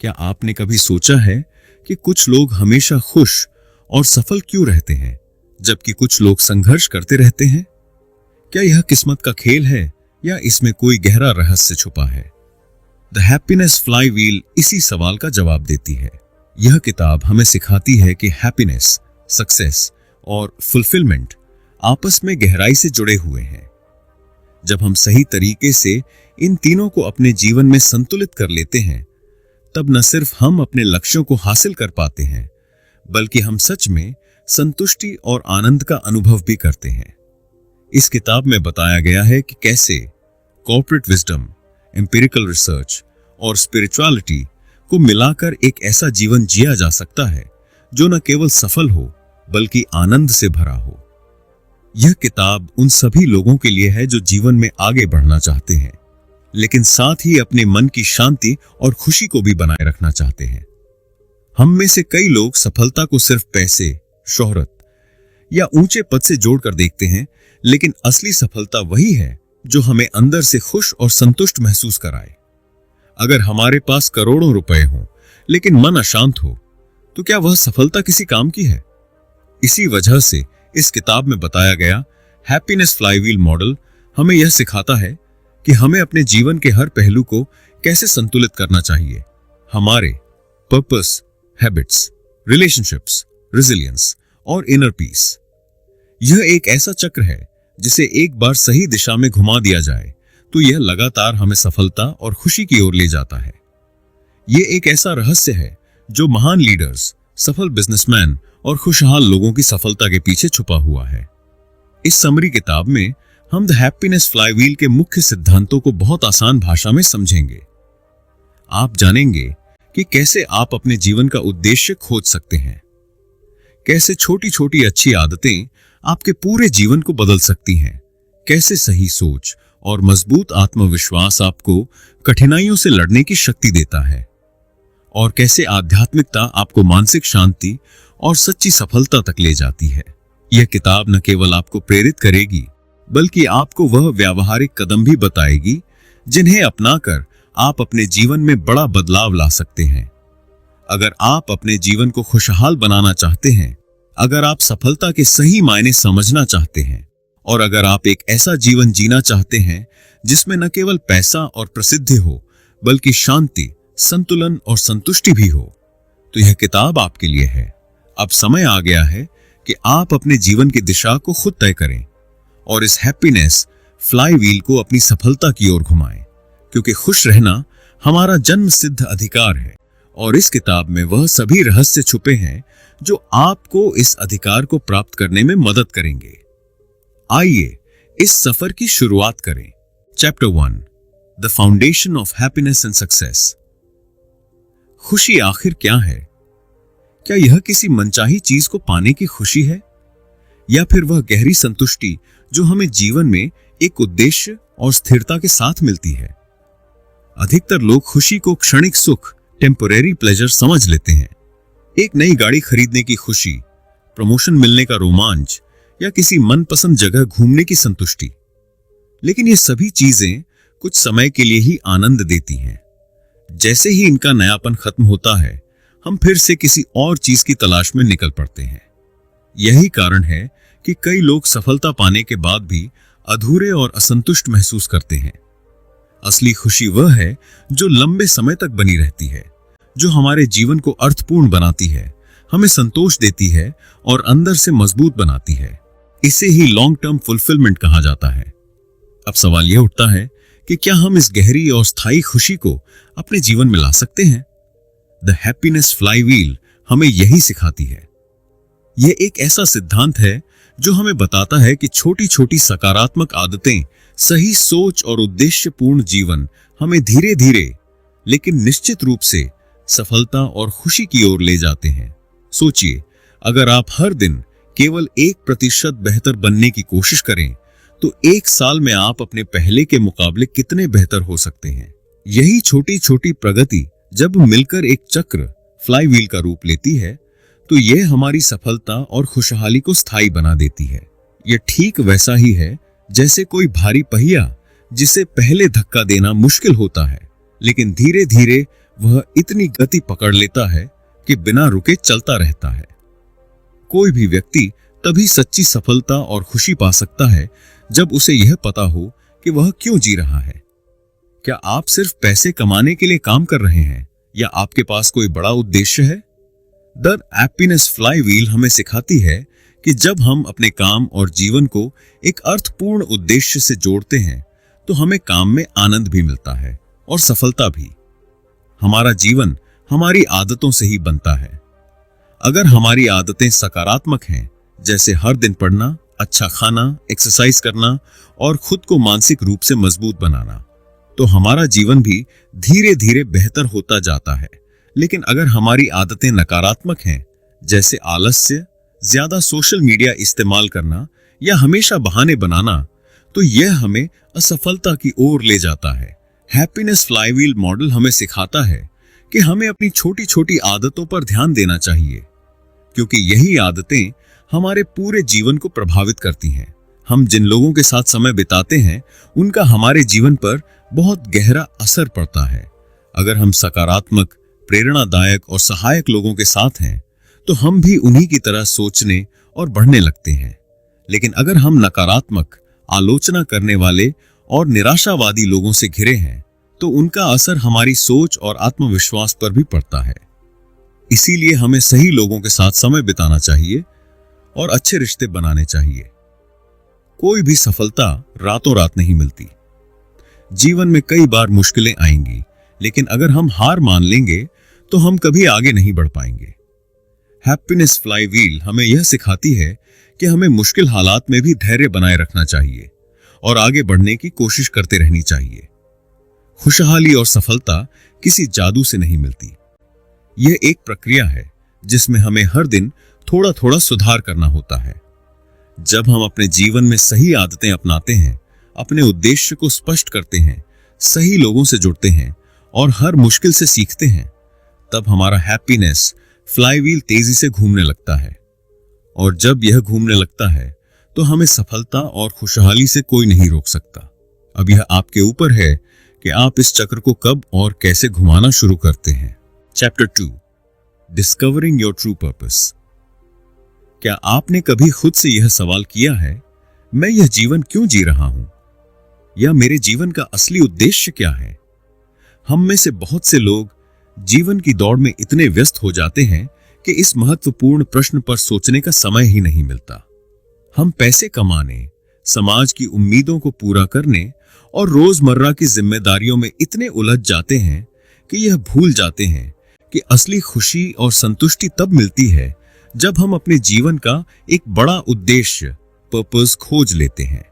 क्या आपने कभी सोचा है कि कुछ लोग हमेशा खुश और सफल क्यों रहते हैं, जबकि कुछ लोग संघर्ष करते रहते हैं? क्या यह किस्मत का खेल है या इसमें कोई गहरा रहस्य छुपा है? द हैप्पीनेस फ्लाईव्हील इसी सवाल का जवाब देती है। यह किताब हमें सिखाती है कि हैप्पीनेस, सक्सेस और फुलफिलमेंट आपस में गहराई से जुड़े हुए हैं। जब हम सही तरीके से इन तीनों को अपने जीवन में संतुलित कर लेते हैं, तब न सिर्फ हम अपने लक्ष्यों को हासिल कर पाते हैं, बल्कि हम सच में संतुष्टि और आनंद का अनुभव भी करते हैं। इस किताब में बताया गया है कि कैसे कॉर्पोरेट विजडम, एम्पिरिकल रिसर्च और स्पिरिचुअलिटी को मिलाकर एक ऐसा जीवन जिया जा सकता है जो न केवल सफल हो बल्कि आनंद से भरा हो। यह किताब उन सभी लोगों के लिए है जो जीवन में आगे बढ़ना चाहते हैं, लेकिन साथ ही अपने मन की शांति और खुशी को भी बनाए रखना चाहते हैं। हम में से कई लोग सफलता को सिर्फ पैसे, शोहरत या ऊंचे पद से जोड़कर देखते हैं, लेकिन असली सफलता वही है जो हमें अंदर से खुश और संतुष्ट महसूस कराए। अगर हमारे पास करोड़ों रुपए हों लेकिन मन अशांत हो, तो क्या वह सफलता किसी काम की है? इसी वजह से इस किताब में बताया गया हैप्पीनेस फ्लाईव्हील मॉडल हमें यह सिखाता है कि हमें अपने जीवन के हर पहलू को कैसे संतुलित करना चाहिए। हमारे पर्पस, हैबिट्स, रिलेशनशिप्स, रेजिलियंस और इनर पीस। यह एक ऐसा चक्र है जिसे एक बार सही दिशा में घुमा दिया जाए तो यह लगातार हमें सफलता और खुशी की ओर ले जाता है। यह एक ऐसा रहस्य है जो महान लीडर्स, सफल बिजनेसमैन और खुशहाल लोगों की सफलता के पीछे छुपा हुआ है। इस समरी किताब में हम द हैप्पीनेस फ्लाईव्हील के मुख्य सिद्धांतों को बहुत आसान भाषा में समझेंगे। आप जानेंगे कि कैसे आप अपने जीवन का उद्देश्य खोज सकते हैं, कैसे छोटी छोटी अच्छी आदतें आपके पूरे जीवन को बदल सकती हैं, कैसे सही सोच और मजबूत आत्मविश्वास आपको कठिनाइयों से लड़ने की शक्ति देता है, और कैसे आध्यात्मिकता आपको मानसिक शांति और सच्ची सफलता तक ले जाती है। यह किताब न केवल आपको प्रेरित करेगी, बल्कि आपको वह व्यावहारिक कदम भी बताएगी जिन्हें अपनाकर आप अपने जीवन में बड़ा बदलाव ला सकते हैं। अगर आप अपने जीवन को खुशहाल बनाना चाहते हैं, अगर आप सफलता के सही मायने समझना चाहते हैं, और अगर आप एक ऐसा जीवन जीना चाहते हैं जिसमें न केवल पैसा और प्रसिद्धि हो, बल्कि शांति, संतुलन और संतुष्टि भी हो, तो यह किताब आपके लिए है। अब समय आ गया है कि आप अपने जीवन की दिशा को खुद तय करें और इस हैप्पीनेस फ्लाईव्हील को अपनी सफलता की ओर घुमाएं, क्योंकि खुश रहना हमारा जन्म सिद्ध अधिकार है और इस किताब में वह सभी रहस्य छुपे हैं जो आपको इस अधिकार को प्राप्त करने में मदद करेंगे। आइए इस सफर की शुरुआत करें। Chapter 1, the foundation of happiness and success. खुशी आखिर क्या है? क्या यह किसी मनचाही चीज को पाने की खुशी है, या फिर वह गहरी संतुष्टि जो हमें जीवन में एक उद्देश्य और स्थिरता के साथ मिलती है? अधिकतर लोग खुशी को क्षणिक सुख, टेम्परेरी प्लेजर समझ लेते हैं। एक नई गाड़ी खरीदने की खुशी, प्रमोशन मिलने का रोमांच या किसी मनपसंद जगह घूमने की संतुष्टि। लेकिन ये सभी चीजें कुछ समय के लिए ही आनंद देती हैं। जैसे ही इनका नयापन खत्म होता है, हम फिर से किसी और चीज की तलाश में निकल पड़ते हैं। यही कारण है कि कई लोग सफलता पाने के बाद भी अधूरे और असंतुष्ट महसूस करते हैं। असली खुशी वह है जो लंबे समय तक बनी रहती है, जो हमारे जीवन को अर्थपूर्ण बनाती है, हमें संतोष देती है और अंदर से मजबूत बनाती है। इसे ही लॉन्ग टर्म फुलफिलमेंट कहा जाता है। अब सवाल यह उठता है कि क्या हम इस गहरी और स्थायी खुशी को अपने जीवन में ला सकते हैं? द हैप्पीनेस फ्लाईव्हील हमें यही सिखाती है। यह एक ऐसा सिद्धांत है जो हमें बताता है कि छोटी छोटी सकारात्मक आदतें, सही सोच और उद्देश्यपूर्ण जीवन हमें धीरे धीरे लेकिन निश्चित रूप से सफलता और खुशी की ओर ले जाते हैं। सोचिए, अगर आप हर दिन केवल 1% बेहतर बनने की कोशिश करें, तो 1 साल में आप अपने पहले के मुकाबले कितने बेहतर हो सकते हैं। यही छोटी छोटी प्रगति जब मिलकर एक चक्र, फ्लाईव्हील का रूप लेती है, तो यह हमारी सफलता और खुशहाली को स्थायी बना देती है। यह ठीक वैसा ही है जैसे कोई भारी पहिया जिसे पहले धक्का देना मुश्किल होता है, लेकिन धीरे धीरे वह इतनी गति पकड़ लेता है कि बिना रुके चलता रहता है। कोई भी व्यक्ति तभी सच्ची सफलता और खुशी पा सकता है जब उसे यह पता हो कि वह क्यों जी रहा है। क्या आप सिर्फ पैसे कमाने के लिए काम कर रहे हैं या आपके पास कोई बड़ा उद्देश्य है? द हैप्पीनेस फ्लाईव्हील हमें सिखाती है कि जब हम अपने काम और जीवन को एक अर्थपूर्ण उद्देश्य से जोड़ते हैं तो हमें काम में आनंद भी मिलता है और सफलता भी। हमारा जीवन हमारी आदतों से ही बनता है। अगर हमारी आदतें सकारात्मक हैं, जैसे हर दिन पढ़ना, अच्छा खाना, एक्सरसाइज करना और खुद को मानसिक रूप से मजबूत बनाना, तो हमारा जीवन भी धीरे धीरे बेहतर होता जाता है। लेकिन अगर हमारी आदतें नकारात्मक हैं, जैसे आलस्य, ज्यादा सोशल मीडिया इस्तेमाल करना या हमेशा बहाने बनाना, तो यह हमें असफलता की ओर ले जाता है। हैप्पीनेस फ्लाईव्हील मॉडल हमें सिखाता है कि हमें अपनी छोटी छोटी आदतों पर ध्यान देना चाहिए, क्योंकि यही आदतें हमारे पूरे जीवन को प्रभावित करती हैं। हम जिन लोगों के साथ समय बिताते हैं, उनका हमारे जीवन पर बहुत गहरा असर पड़ता है। अगर हम सकारात्मक, प्रेरणादायक और सहायक लोगों के साथ हैं, तो हम भी उन्हीं की तरह सोचने और बढ़ने लगते हैं। लेकिन अगर हम नकारात्मक, आलोचना करने वाले और निराशावादी लोगों से घिरे हैं, तो उनका असर हमारी सोच और आत्मविश्वास पर भी पड़ता है। इसीलिए हमें सही लोगों के साथ समय बिताना चाहिए और अच्छे रिश्ते बनाने चाहिए। कोई भी सफलता रातों रात नहीं मिलती। जीवन में कई बार मुश्किलें आएंगी, लेकिन अगर हम हार मान लेंगे तो हम कभी आगे नहीं बढ़ पाएंगे। हैप्पीनेस फ्लाईव्हील हमें यह सिखाती है कि हमें मुश्किल हालात में भी धैर्य बनाए रखना चाहिए और आगे बढ़ने की कोशिश करते रहनी चाहिए। खुशहाली और सफलता किसी जादू से नहीं मिलती। यह एक प्रक्रिया है जिसमें हमें हर दिन थोड़ा थोड़ा सुधार करना होता है। जब हम अपने जीवन में सही आदतें अपनाते हैं, अपने उद्देश्य को स्पष्ट करते हैं, सही लोगों से जुड़ते हैं और हर मुश्किल से सीखते हैं, तब हमारा हैप्पीनेस फ्लाईव्हील तेजी से घूमने लगता है। और जब यह घूमने लगता है तो हमें सफलता और खुशहाली से कोई नहीं रोक सकता। अब यह आपके ऊपर है कि आप इस चक्र को कब और कैसे घुमाना शुरू करते हैं। Chapter 2, discovering your true purpose. क्या आपने कभी खुद से यह सवाल किया है, मैं यह जीवन क्यों जी रहा हूं, या मेरे जीवन का असली उद्देश्य क्या है? हम में से बहुत से लोग जीवन की दौड़ में इतने व्यस्त हो जाते हैं कि इस महत्वपूर्ण प्रश्न पर सोचने का समय ही नहीं मिलता। हम पैसे कमाने, समाज की उम्मीदों को पूरा करने और रोजमर्रा की जिम्मेदारियों में इतने उलझ जाते हैं कि यह भूल जाते हैं कि असली खुशी और संतुष्टि तब मिलती है जब हम अपने जीवन का एक बड़ा उद्देश्य, पर्पस खोज लेते हैं।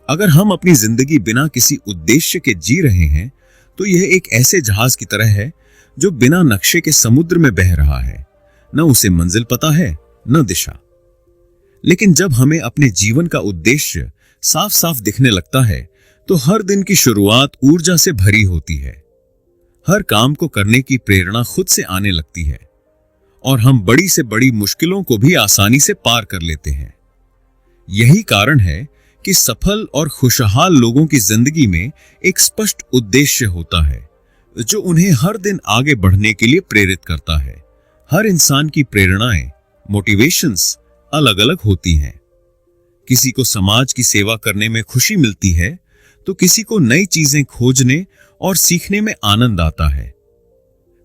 अगर हम अपनी जिंदगी बिना किसी उद्देश्य के जी रहे हैं, तो यह एक ऐसे जहाज की तरह है जो बिना नक्शे के समुद्र में बह रहा है। न उसे मंजिल पता है, न दिशा। लेकिन जब हमें अपने जीवन का उद्देश्य साफ साफ दिखने लगता है, तो हर दिन की शुरुआत ऊर्जा से भरी होती है। हर काम को करने की प्रेरणा खुद से आने लगती है और हम बड़ी से बड़ी मुश्किलों को भी आसानी से पार कर लेते हैं। यही कारण है कि सफल और खुशहाल लोगों की जिंदगी में एक स्पष्ट उद्देश्य होता है जो उन्हें हर दिन आगे बढ़ने के लिए प्रेरित करता है। हर इंसान की प्रेरणाएं, मोटिवेशंस अलग अलग होती हैं। किसी को समाज की सेवा करने में खुशी मिलती है, तो किसी को नई चीजें खोजने और सीखने में आनंद आता है।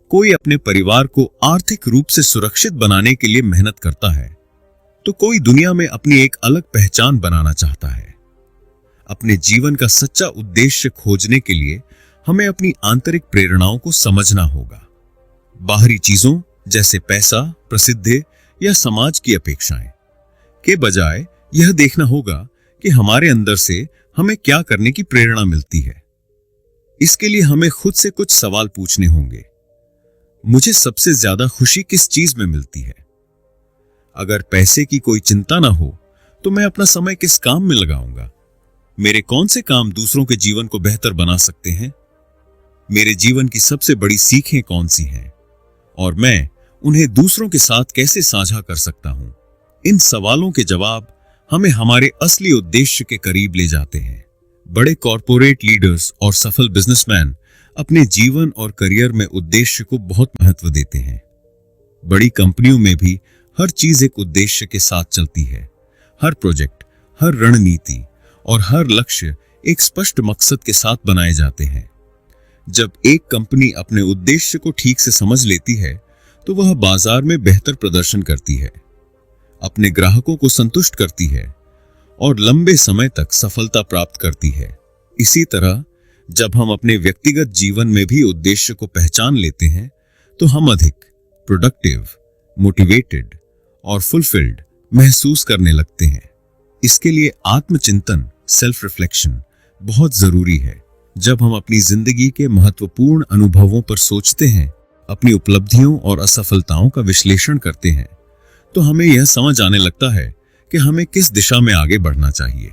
कोई अपने परिवार को आर्थिक रूप से सुरक्षित बनाने के लिए मेहनत करता है, तो कोई दुनिया में अपनी एक अलग पहचान बनाना चाहता है। अपने जीवन का सच्चा उद्देश्य खोजने के लिए हमें अपनी आंतरिक प्रेरणाओं को समझना होगा। बाहरी चीजों जैसे पैसा, प्रसिद्धि या समाज की अपेक्षाएं के बजाय यह देखना होगा कि हमारे अंदर से हमें क्या करने की प्रेरणा मिलती है। इसके लिए हमें खुद से कुछ सवाल पूछने होंगे। मुझे सबसे ज्यादा खुशी किस चीज में मिलती है? अगर पैसे की कोई चिंता ना हो, तो मैं अपना समय किस काम में लगाऊंगा? मेरे कौन से काम दूसरों के जीवन को बेहतर बना सकते हैं? मेरे जीवन की सबसे बड़ी सीखें कौन सी हैं और मैं उन्हें दूसरों के साथ कैसे साझा कर सकता हूं? इन सवालों के जवाब हमें हमारे असली उद्देश्य के करीब ले जाते हैं। बड़े कॉरपोरेट लीडर्स और सफल बिजनेसमैन अपने जीवन और करियर में उद्देश्य को बहुत महत्व देते हैं। बड़ी कंपनियों में भी हर चीज एक उद्देश्य के साथ चलती है। हर प्रोजेक्ट, हर रणनीति और हर लक्ष्य एक स्पष्ट मकसद के साथ बनाए जाते हैं। जब एक कंपनी अपने उद्देश्य को ठीक से समझ लेती है तो वह बाजार में बेहतर प्रदर्शन करती है, अपने ग्राहकों को संतुष्ट करती है और लंबे समय तक सफलता प्राप्त करती है। इसी तरह जब हम अपने व्यक्तिगत जीवन में भी उद्देश्य को पहचान लेते हैं तो हम अधिक प्रोडक्टिव, मोटिवेटेड और फुलफिल्ड महसूस करने लगते हैं। इसके लिए आत्मचिंतन, सेल्फ रिफ्लेक्शन बहुत जरूरी है। जब हम अपनी जिंदगी के महत्वपूर्ण अनुभवों पर सोचते हैं, अपनी उपलब्धियों और असफलताओं का विश्लेषण करते हैं, तो हमें यह समझ आने लगता है कि हमें किस दिशा में आगे बढ़ना चाहिए।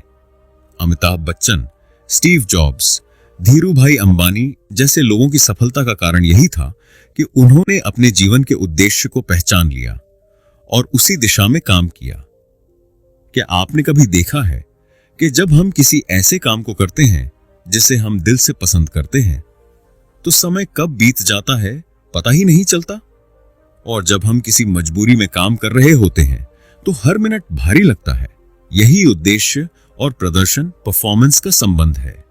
अमिताभ बच्चन, स्टीव जॉब्स, धीरूभाई अंबानी जैसे लोगों की सफलता का कारण यही था कि उन्होंने अपने जीवन के उद्देश्य को पहचान लिया और उसी दिशा में काम किया। क्या आपने कभी देखा है कि जब हम किसी ऐसे काम को करते हैं जिसे हम दिल से पसंद करते हैं तो समय कब बीत जाता है पता ही नहीं चलता, और जब हम किसी मजबूरी में काम कर रहे होते हैं तो हर मिनट भारी लगता है। यही उद्देश्य और प्रदर्शन, परफॉर्मेंस का संबंध है।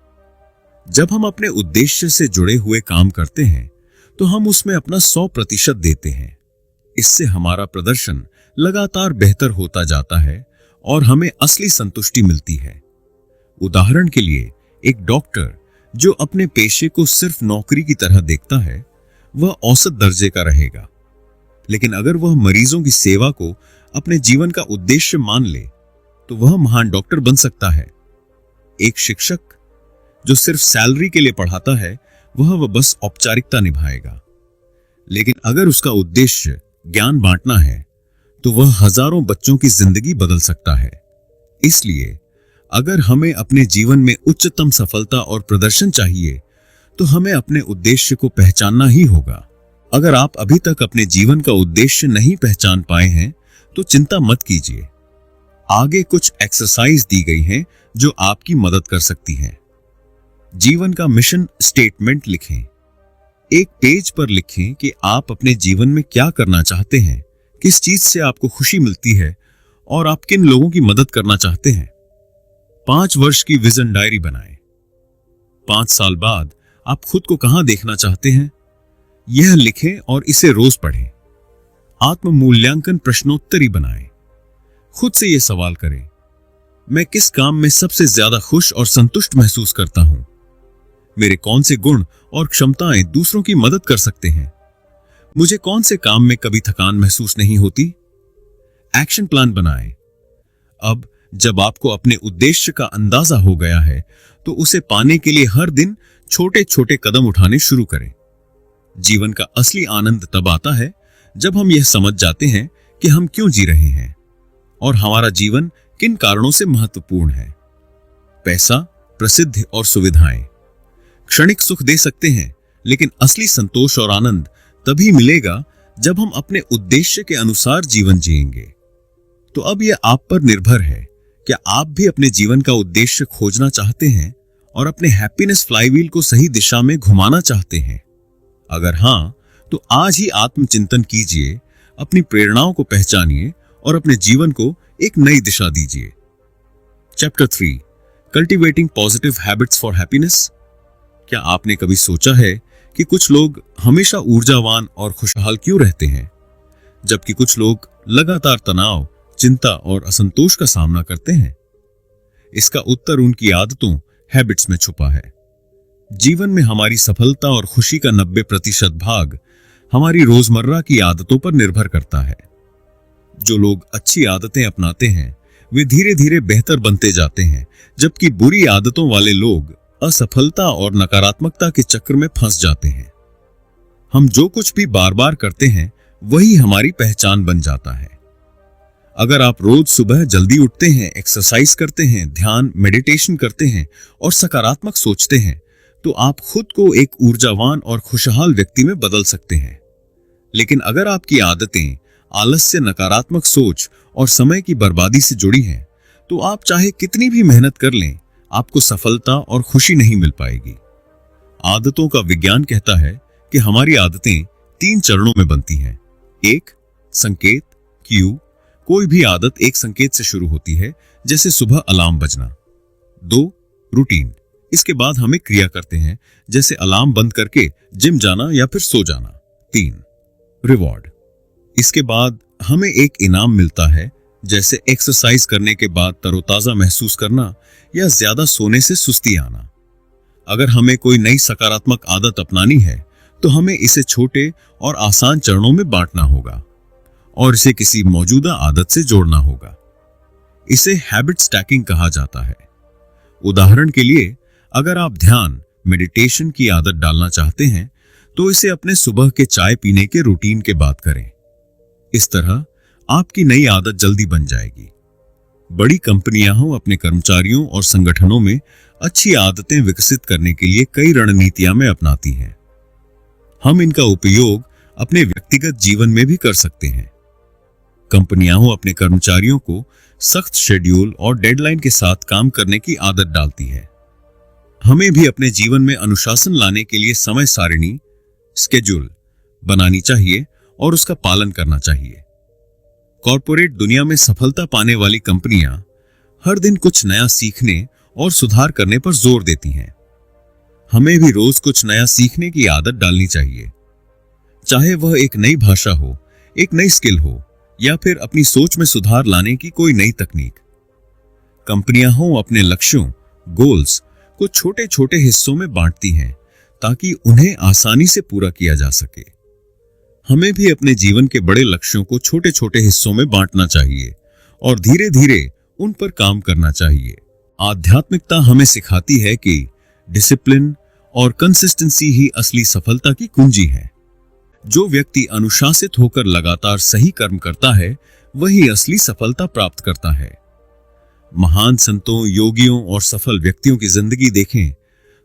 जब हम अपने उद्देश्य से जुड़े हुए काम करते हैं तो हम उसमें अपना 100% देते हैं। इससे हमारा प्रदर्शन लगातार बेहतर होता जाता है और हमें असली संतुष्टि मिलती है। उदाहरण के लिए, एक डॉक्टर जो अपने पेशे को सिर्फ नौकरी की तरह देखता है वह औसत दर्जे का रहेगा, लेकिन अगर वह मरीजों की सेवा को अपने जीवन का उद्देश्य मान ले तो वह महान डॉक्टर बन सकता है। एक शिक्षक जो सिर्फ सैलरी के लिए पढ़ाता है वह बस औपचारिकता निभाएगा, लेकिन अगर उसका उद्देश्य ज्ञान बांटना है तो वह हजारों बच्चों की जिंदगी बदल सकता है। इसलिए अगर हमें अपने जीवन में उच्चतम सफलता और प्रदर्शन चाहिए तो हमें अपने उद्देश्य को पहचानना ही होगा। अगर आप अभी तक अपने जीवन का उद्देश्य नहीं पहचान पाए हैं तो चिंता मत कीजिए। आगे कुछ एक्सरसाइज दी गई हैं जो आपकी मदद कर सकती हैं। जीवन का मिशन स्टेटमेंट लिखें। एक पेज पर लिखें कि आप अपने जीवन में क्या करना चाहते हैं, किस चीज से आपको खुशी मिलती है और आप किन लोगों की मदद करना चाहते हैं। 5 वर्ष की विजन डायरी बनाएं। 5 साल बाद आप खुद को कहां देखना चाहते हैं यह लिखें और इसे रोज पढ़ें। आत्म मूल्यांकन प्रश्नोत्तरी बनाएं। खुद से यह सवाल करें, मैं किस काम में सबसे ज्यादा खुश और संतुष्ट महसूस करता हूं? मेरे कौन से गुण और क्षमताएं दूसरों की मदद कर सकते हैं? मुझे कौन से काम में कभी थकान महसूस नहीं होती? एक्शन प्लान बनाएं। अब जब आपको अपने उद्देश्य का अंदाजा हो गया है तो उसे पाने के लिए हर दिन छोटे छोटे कदम उठाने शुरू करें। जीवन का असली आनंद तब आता है जब हम यह समझ जाते हैं कि हम क्यों जी रहे हैं और हमारा जीवन किन कारणों से महत्वपूर्ण है। पैसा, प्रसिद्धि और सुविधाएं क्षणिक सुख दे सकते हैं, लेकिन असली संतोष और आनंद तभी मिलेगा जब हम अपने उद्देश्य के अनुसार जीवन जिएंगे। तो अब यह आप पर निर्भर है, क्या आप भी अपने जीवन का उद्देश्य खोजना चाहते हैं और अपने हैप्पीनेस फ्लाईव्हील को सही दिशा में घुमाना चाहते हैं? अगर हां, तो आज ही आत्मचिंतन कीजिए, अपनी प्रेरणाओं को पहचानिए और अपने जीवन को एक नई दिशा दीजिए। Chapter 3, cultivating positive habits for happiness. क्या आपने कभी सोचा है कि कुछ लोग हमेशा ऊर्जावान और खुशहाल क्यों रहते हैं, जबकि कुछ लोग लगातार तनाव, चिंता और असंतोष का सामना करते हैं? इसका उत्तर उनकी आदतों, हैबिट्स में छुपा है। जीवन में हमारी सफलता और खुशी का 90% भाग हमारी रोजमर्रा की आदतों पर निर्भर करता है। जो लोग अच्छी आदतें अपनाते हैं वे धीरे धीरे बेहतर बनते जाते हैं, जबकि बुरी आदतों वाले लोग असफलता और नकारात्मकता के चक्र में फंस जाते हैं। हम जो कुछ भी बार बार करते हैं वही हमारी पहचान बन जाता है। अगर आप रोज सुबह जल्दी उठते हैं, एक्सरसाइज करते हैं, ध्यान, मेडिटेशन करते हैं और सकारात्मक सोचते हैं तो आप खुद को एक ऊर्जावान और खुशहाल व्यक्ति में बदल सकते हैं। लेकिन अगर आपकी आदतें आलस्य, नकारात्मक सोच और समय की बर्बादी से जुड़ी हैं तो आप चाहे कितनी भी मेहनत कर लें, आपको सफलता और खुशी नहीं मिल पाएगी। आदतों का विज्ञान कहता है कि हमारी आदतें 3 चरणों में बनती हैं। 1 संकेत, क्यू। कोई भी आदत एक संकेत से शुरू होती है, जैसे सुबह अलार्म बजना। 2 रूटीन। इसके बाद हम एक क्रिया करते हैं, जैसे अलार्म बंद करके जिम जाना या फिर सो जाना। 3 रिवॉर्ड। इसके बाद हमें एक इनाम मिलता है, जैसे एक्सरसाइज करने के बाद तरोताजा महसूस करना या ज्यादा सोने से सुस्ती आना। अगर हमें कोई नई सकारात्मक आदत अपनानी है तो हमें इसे छोटे और आसान चरणों में बांटना होगा और इसे किसी मौजूदा आदत से जोड़ना होगा। इसे हैबिट स्टैकिंग कहा जाता है। उदाहरण के लिए, अगर आप ध्यान मेडिटेशन की आदत डालना चाहते हैं तो इसे अपने सुबह के चाय पीने के रूटीन के बाद करें। इस तरह आपकी नई आदत जल्दी बन जाएगी। बड़ी कंपनियां हो अपने कर्मचारियों और संगठनों में अच्छी आदतें विकसित करने के लिए कई रणनीतियां में अपनाती हैं। हम इनका उपयोग अपने व्यक्तिगत जीवन में भी कर सकते हैं। कंपनियां हो अपने कर्मचारियों को सख्त शेड्यूल और डेडलाइन के साथ काम करने की आदत डालती है। हमें भी अपने जीवन में अनुशासन लाने के लिए समय सारिणी स्केड्यूल बनानी चाहिए और उसका पालन करना चाहिए। कॉर्पोरेट दुनिया में सफलता पाने वाली कंपनियां हर दिन कुछ नया सीखने और सुधार करने पर जोर देती हैं। हमें भी रोज कुछ नया सीखने की आदत डालनी चाहिए, चाहे वह एक नई भाषा हो, एक नई स्किल हो या फिर अपनी सोच में सुधार लाने की कोई नई तकनीक। कंपनियां हो अपने लक्ष्यों गोल्स को छोटे छोटे हिस्सों में बांटती हैं ताकि उन्हें आसानी से पूरा किया जा सके। हमें भी अपने जीवन के बड़े लक्ष्यों को छोटे छोटे हिस्सों में बांटना चाहिए और धीरे धीरे उन पर काम करना चाहिए। आध्यात्मिकता हमें सिखाती है कि डिसिप्लिन और कंसिस्टेंसी ही असली सफलता की कुंजी है। जो व्यक्ति अनुशासित होकर लगातार सही कर्म करता है, वही असली सफलता प्राप्त करता है। महान संतों, योगियों और सफल व्यक्तियों की जिंदगी देखें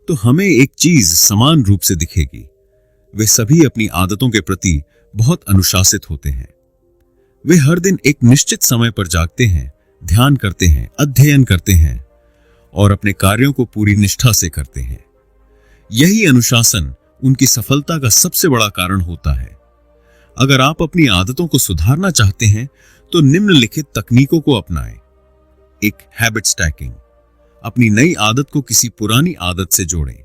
तो हमें एक चीज समान रूप से दिखेगी। वे सभी अपनी आदतों के प्रति बहुत अनुशासित होते हैं। वे हर दिन एक निश्चित समय पर जागते हैं, ध्यान करते हैं, अध्ययन करते हैं और अपने कार्यों को पूरी निष्ठा से करते हैं। यही अनुशासन उनकी सफलता का सबसे बड़ा कारण होता है। अगर आप अपनी आदतों को सुधारना चाहते हैं तो निम्नलिखित तकनीकों को अपनाएं। 1 हैबिट स्टैकिंग। अपनी नई आदत को किसी पुरानी आदत से जोड़ें।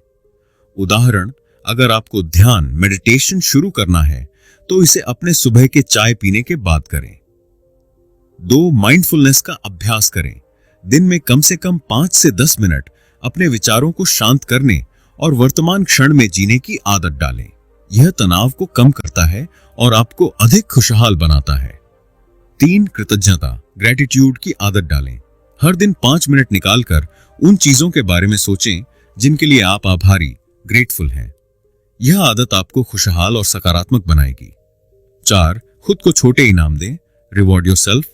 उदाहरण, अगर आपको ध्यान मेडिटेशन शुरू करना है तो इसे अपने सुबह के चाय पीने के बाद करें। 2 माइंडफुलनेस का अभ्यास करें। दिन में कम से कम 5 से 10 मिनट अपने विचारों को शांत करने और वर्तमान क्षण में जीने की आदत डालें। यह तनाव को कम करता है और आपको अधिक खुशहाल बनाता है। 3 कृतज्ञता ग्रेटिट्यूड की आदत डालें। हर दिन 5 मिनट निकालकर उन चीजों के बारे में सोचें जिनके लिए आप आभारी ग्रेटफुल हैं। यह आदत आपको खुशहाल और सकारात्मक बनाएगी। 4 खुद को छोटे इनाम दें। Reward yourself.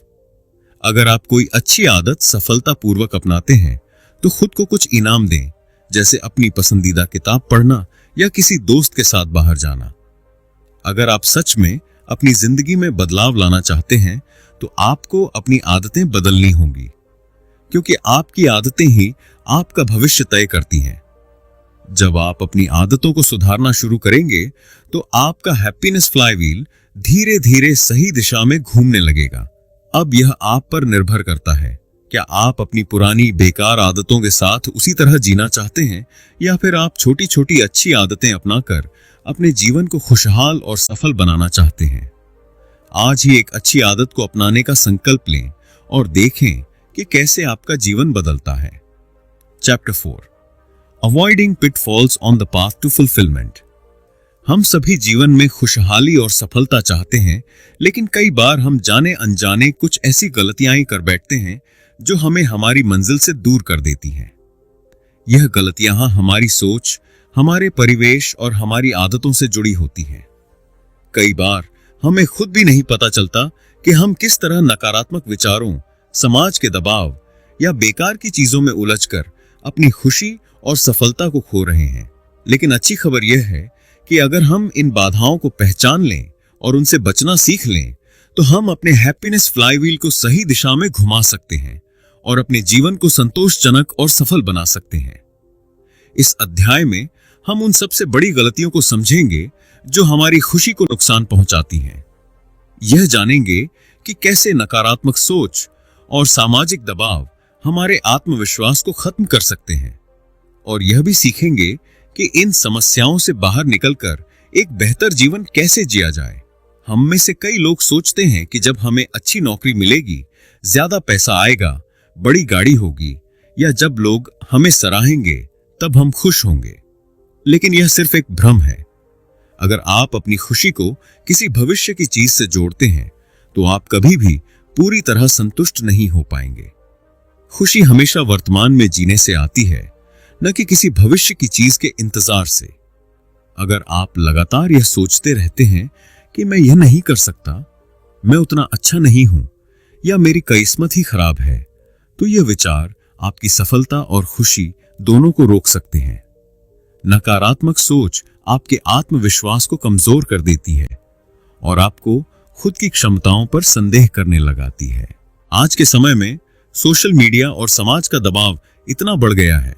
अगर आप कोई अच्छी आदत सफलतापूर्वक अपनाते हैं तो खुद को कुछ इनाम दें, जैसे अपनी पसंदीदा किताब पढ़ना या किसी दोस्त के साथ बाहर जाना। अगर आप सच में अपनी जिंदगी में बदलाव लाना चाहते हैं तो आपको अपनी आदतें बदलनी होंगी, क्योंकि आपकी आदतें ही आपका भविष्य तय करती हैं। जब आप अपनी आदतों को सुधारना शुरू करेंगे तो आपका हैप्पीनेस फ्लाईव्हील धीरे धीरे सही दिशा में घूमने लगेगा। अब यह आप पर निर्भर करता है, क्या आप अपनी पुरानी बेकार आदतों के साथ उसी तरह जीना चाहते हैं या फिर आप छोटी छोटी अच्छी आदतें अपनाकर अपने जीवन को खुशहाल और सफल बनाना चाहते हैं। आज ही एक अच्छी आदत को अपनाने का संकल्प लें और देखें कि कैसे आपका जीवन बदलता है। Chapter 4 avoiding pitfalls on the path to fulfilment. हम सभी जीवन में खुशहाली और सफलता चाहते हैं, लेकिन कई बार हम जाने अनजाने कुछ ऐसी गलतियां कर बैठते हैं जो हमें हमारी मंजिल से दूर कर देती हैं। यह गलतियां हमारी सोच, हमारे परिवेश और हमारी आदतों से जुड़ी होती हैं। कई बार हमें खुद भी नहीं पता चलता कि हम किस तरह नकारात्मक विचारों, समाज के दबाव या बेकार की चीजों में उलझकर अपनी खुशी और सफलता को खो रहे हैं। लेकिन अच्छी खबर यह है कि अगर हम इन बाधाओं को पहचान लें और उनसे बचना सीख लें तो हम अपने हैप्पीनेस फ्लाईव्हील को सही दिशा में घुमा सकते हैं और अपने जीवन को संतोषजनक और सफल बना सकते हैं। इस अध्याय में हम उन सबसे बड़ी गलतियों को समझेंगे जो हमारी खुशी को नुकसान पहुंचाती हैं। यह जानेंगे कि कैसे नकारात्मक सोच और सामाजिक दबाव हमारे आत्मविश्वास को खत्म कर सकते हैं, और यह भी सीखेंगे कि इन समस्याओं से बाहर निकलकर एक बेहतर जीवन कैसे जिया जाए। हम में से कई लोग सोचते हैं कि जब हमें अच्छी नौकरी मिलेगी, ज्यादा पैसा आएगा, बड़ी गाड़ी होगी, या जब लोग हमें सराहेंगे तब हम खुश होंगे। लेकिन यह सिर्फ एक भ्रम है। अगर आप अपनी खुशी को किसी भविष्य की चीज से जोड़ते हैं तो आप कभी भी पूरी तरह संतुष्ट नहीं हो पाएंगे। खुशी हमेशा वर्तमान में जीने से आती है, न कि किसी भविष्य की चीज के इंतजार से। अगर आप लगातार यह सोचते रहते हैं कि मैं यह नहीं कर सकता, मैं उतना अच्छा नहीं हूं, या मेरी किस्मत ही खराब है, तो यह विचार आपकी सफलता और खुशी दोनों को रोक सकते हैं। नकारात्मक सोच आपके आत्मविश्वास को कमजोर कर देती है और आपको खुद की क्षमताओं पर संदेह करने लगाती है। आज के समय में सोशल मीडिया और समाज का दबाव इतना बढ़ गया है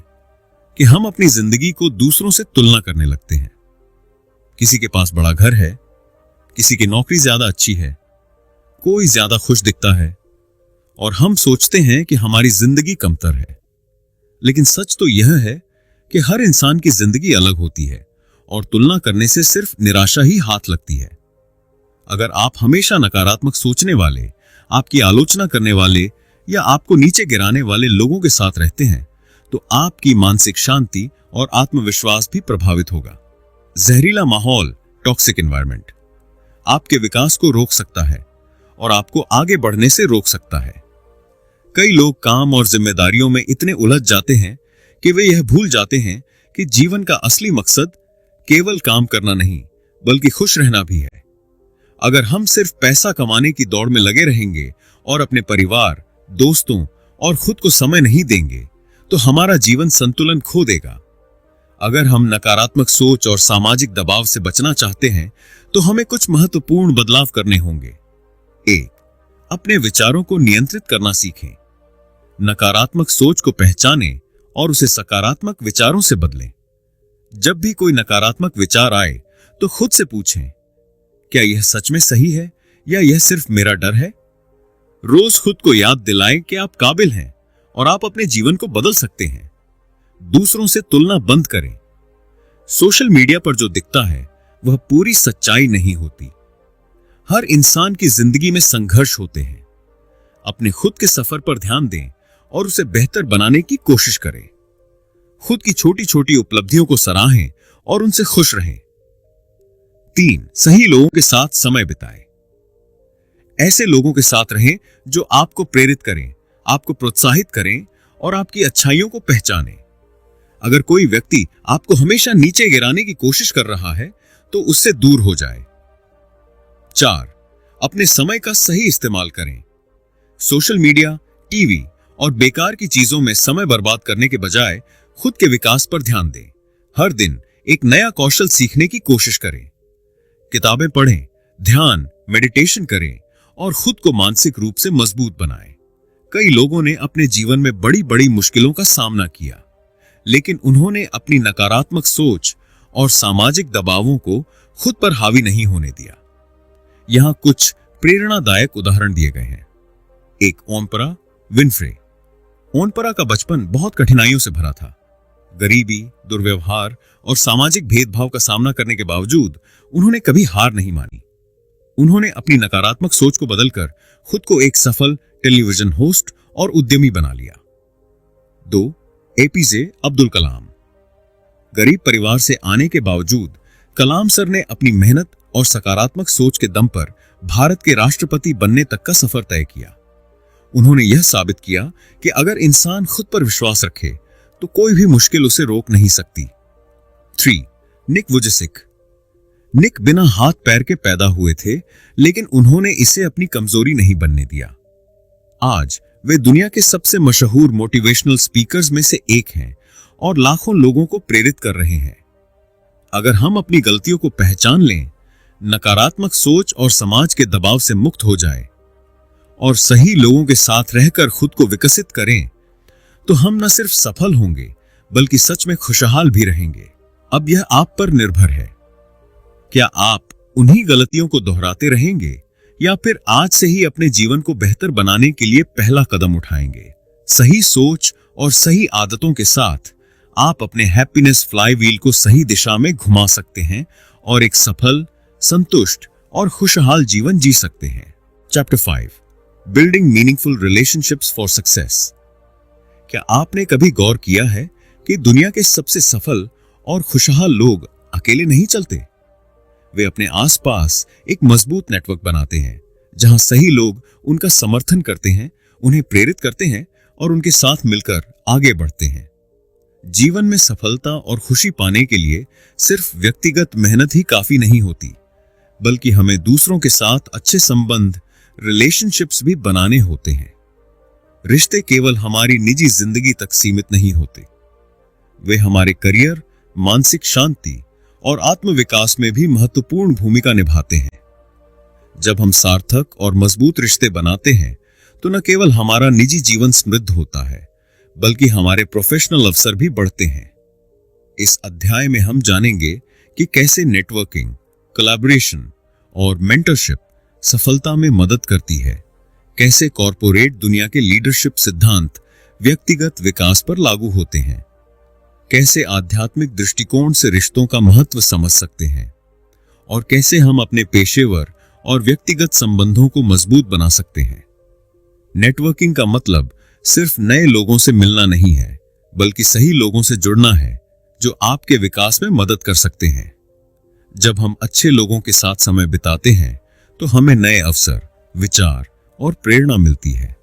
कि हम अपनी जिंदगी को दूसरों से तुलना करने लगते हैं। किसी के पास बड़ा घर है, किसी की नौकरी ज्यादा अच्छी है, कोई ज्यादा खुश दिखता है, और हम सोचते हैं कि हमारी जिंदगी कमतर है। लेकिन सच तो यह है कि हर इंसान की जिंदगी अलग होती है और तुलना करने से सिर्फ निराशा ही हाथ लगती है। अगर आप हमेशा नकारात्मक सोचने वाले, आपकी आलोचना करने वाले या आपको नीचे गिराने वाले लोगों के साथ रहते हैं, तो आपकी मानसिक शांति और आत्मविश्वास भी प्रभावित होगा। जहरीला माहौल, टॉक्सिक एनवायरनमेंट, आपके विकास को रोक सकता है और आपको आगे बढ़ने से रोक सकता है। कई लोग काम और जिम्मेदारियों में इतने उलझ जाते हैं कि वे यह भूल जाते हैं कि जीवन का असली मकसद केवल काम करना नहीं, बल्कि खुश रहना भी है। अगर हम सिर्फ पैसा कमाने की दौड़ में लगे रहेंगे और अपने परिवार, दोस्तों और खुद को समय नहीं देंगे, तो हमारा जीवन संतुलन खो देगा। अगर हम नकारात्मक सोच और सामाजिक दबाव से बचना चाहते हैं, तो हमें कुछ महत्वपूर्ण बदलाव करने होंगे। 1. अपने विचारों को नियंत्रित करना सीखें। नकारात्मक सोच को पहचानें और उसे सकारात्मक विचारों से बदलें। जब भी कोई नकारात्मक विचार आए तो खुद से पूछें, क्या यह सच में सही है या यह सिर्फ मेरा डर है? रोज खुद को याद दिलाएं कि आप काबिल हैं और आप अपने जीवन को बदल सकते हैं। दूसरों से तुलना बंद करें। सोशल मीडिया पर जो दिखता है वह पूरी सच्चाई नहीं होती। हर इंसान की जिंदगी में संघर्ष होते हैं। अपने खुद के सफर पर ध्यान दें और उसे बेहतर बनाने की कोशिश करें। खुद की छोटी छोटी उपलब्धियों को सराहें और उनसे खुश रहें। 3. सही लोगों के साथ समय बिताएं। ऐसे लोगों के साथ रहें जो आपको प्रेरित करें, आपको प्रोत्साहित करें और आपकी अच्छाइयों को पहचानें। अगर कोई व्यक्ति आपको हमेशा नीचे गिराने की कोशिश कर रहा है, तो उससे दूर हो जाए। 4. अपने समय का सही इस्तेमाल करें। सोशल मीडिया, टीवी और बेकार की चीजों में समय बर्बाद करने के बजाय खुद के विकास पर ध्यान दें। हर दिन एक नया कौशल सीखने की कोशिश करें। किताबें पढ़ें, ध्यान, मेडिटेशन करें और खुद को मानसिक रूप से मजबूत बनाएं। कई लोगों ने अपने जीवन में बड़ी बड़ी मुश्किलों का सामना किया, लेकिन उन्होंने अपनी नकारात्मक सोच और सामाजिक दबावों को खुद पर हावी नहीं होने दिया। यहां कुछ प्रेरणादायक उदाहरण दिए गए हैं। 1. Oprah Winfrey. ओपरा का बचपन बहुत कठिनाइयों से भरा था। गरीबी, दुर्व्यवहार और सामाजिक भेदभाव का सामना करने के बावजूद उन्होंने कभी हार नहीं मानी। उन्होंने अपनी नकारात्मक सोच को बदलकर खुद को एक सफल टेलीविजन होस्ट और उद्यमी बना लिया। 2. एपीजे अब्दुल कलाम। गरीब परिवार से आने के बावजूद कलाम सर ने अपनी मेहनत और सकारात्मक सोच के दम पर भारत के राष्ट्रपति बनने तक का सफर तय किया। उन्होंने यह साबित किया कि अगर इंसान खुद पर विश्वास रखे तो कोई भी मुश्किल उसे रोक नहीं सकती। 3. निक वुजेसिक। निक बिना हाथ पैर के पैदा हुए थे, लेकिन उन्होंने इसे अपनी कमजोरी नहीं बनने दिया। आज वे दुनिया के सबसे मशहूर मोटिवेशनल स्पीकर्स में से एक हैं और लाखों लोगों को प्रेरित कर रहे हैं। अगर हम अपनी गलतियों को पहचान लें, नकारात्मक सोच और समाज के दबाव से मुक्त हो जाए और सही लोगों के साथ रहकर खुद को विकसित करें, तो हम न सिर्फ सफल होंगे बल्कि सच में खुशहाल भी रहेंगे। अब यह आप पर निर्भर है। क्या आप उन्हीं गलतियों को दोहराते रहेंगे या फिर आज से ही अपने जीवन को बेहतर बनाने के लिए पहला कदम उठाएंगे? सही सोच और सही आदतों के साथ आप अपने हैप्पीनेस फ्लाईव्हील को सही दिशा में घुमा सकते हैं और एक सफल, संतुष्ट और खुशहाल जीवन जी सकते हैं। Chapter 5, building meaningful relationships for success. क्या आपने कभी गौर किया है कि दुनिया के सबसे सफल और खुशहाल लोग अकेले नहीं चलते? वे अपने आसपास एक मजबूत नेटवर्क बनाते हैं, जहां सही लोग उनका समर्थन करते हैं, उन्हें प्रेरित करते हैं और उनके साथ मिलकर आगे बढ़ते हैं। जीवन में सफलता और खुशी पाने के लिए सिर्फ व्यक्तिगत मेहनत ही काफी नहीं होती, बल्कि हमें दूसरों के साथ अच्छे संबंध, रिलेशनशिप्स भी बनाने होते हैं। रिश्ते केवल हमारी निजी जिंदगी तक सीमित नहीं होते, वे हमारे करियर, मानसिक शांति और आत्मविकास में भी महत्वपूर्ण भूमिका निभाते हैं। जब हम सार्थक और मजबूत रिश्ते बनाते हैं तो न केवल हमारा निजी जीवन समृद्ध होता है, बल्कि हमारे प्रोफेशनल अवसर भी बढ़ते हैं। इस अध्याय में हम जानेंगे कि कैसे नेटवर्किंग, कोलैबोरेशन और मेंटरशिप सफलता में मदद करती है, कैसे कॉरपोरेट दुनिया के लीडरशिप सिद्धांत व्यक्तिगत विकास पर लागू होते हैं, कैसे आध्यात्मिक दृष्टिकोण से रिश्तों का महत्व समझ सकते हैं और कैसे हम अपने पेशेवर और व्यक्तिगत संबंधों को मजबूत बना सकते हैं। नेटवर्किंग का मतलब सिर्फ नए लोगों से मिलना नहीं है, बल्कि सही लोगों से जुड़ना है जो आपके विकास में मदद कर सकते हैं। जब हम अच्छे लोगों के साथ समय बिताते हैं तो हमें नए अवसर, विचार और प्रेरणा मिलती है।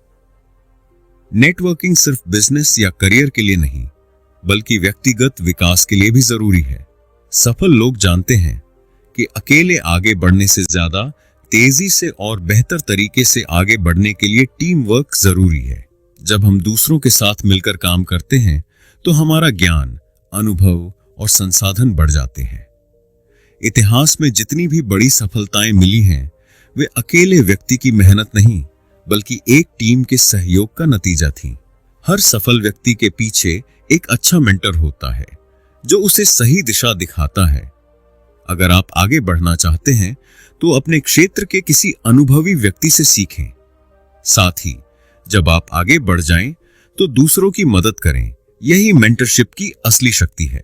नेटवर्किंग सिर्फ बिजनेस या करियर के लिए नहीं, बल्कि व्यक्तिगत विकास के लिए भी जरूरी है। सफल लोग जानते हैं कि अकेले आगे बढ़ने से ज्यादा तेजी से और बेहतर तरीके से आगे बढ़ने के लिए टीम वर्क जरूरी है। जब हम दूसरों के साथ मिलकर काम करते हैं तो हमारा ज्ञान, अनुभव और संसाधन बढ़ जाते हैं। इतिहास में जितनी भी बड़ी सफलताएं मिली हैं, वे अकेले व्यक्ति की मेहनत नहीं, बल्कि एक टीम के सहयोग का नतीजा थी। हर सफल व्यक्ति के पीछे एक अच्छा मेंटर होता है जो उसे सही दिशा दिखाता है। अगर आप आगे बढ़ना चाहते हैं तो अपने क्षेत्र के किसी अनुभवी व्यक्ति से सीखें। साथ ही जब आप आगे बढ़ जाएं तो दूसरों की मदद करें। यही मेंटरशिप की असली शक्ति है।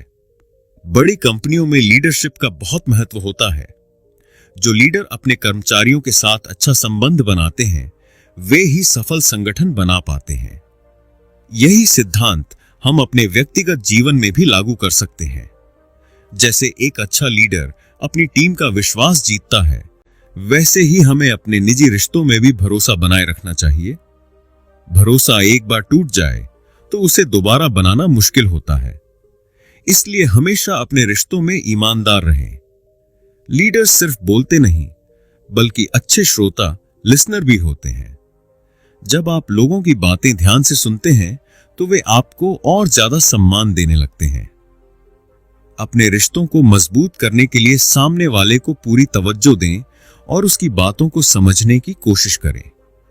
बड़ी कंपनियों में लीडरशिप का बहुत महत्व होता है। जो लीडर अपने कर्मचारियों के साथ अच्छा संबंध बनाते हैं, वे ही सफल संगठन बना पाते हैं। यही सिद्धांत हम अपने व्यक्तिगत जीवन में भी लागू कर सकते हैं। जैसे एक अच्छा लीडर अपनी टीम का विश्वास जीतता है, वैसे ही हमें अपने निजी रिश्तों में भी भरोसा बनाए रखना चाहिए। भरोसा एक बार टूट जाए तो उसे दोबारा बनाना मुश्किल होता है। इसलिए हमेशा अपने रिश्तों में ईमानदार रहें। लीडर्स सिर्फ बोलते नहीं, बल्कि अच्छे श्रोता, लिसनर भी होते हैं। जब आप लोगों की बातें ध्यान से सुनते हैं तो वे आपको और ज्यादा सम्मान देने लगते हैं। अपने रिश्तों को मजबूत करने के लिए सामने वाले को पूरी तवज्जो दें और उसकी बातों को समझने की कोशिश करें।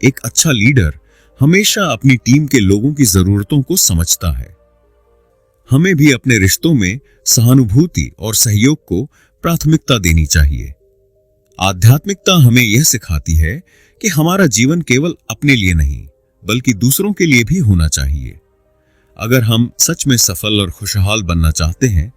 एक अच्छा लीडर हमेशा अपनी टीम के लोगों की जरूरतों को समझता है। हमें भी अपने रिश्तों में सहानुभूति और सहयोग को प्राथमिकता देनी चाहिए। आध्यात्मिकता हमें यह सिखाती है कि हमारा जीवन केवल अपने लिए नहीं, बल्कि दूसरों के लिए भी होना चाहिए। अगर हम सच में सफल और खुशहाल बनना चाहते हैं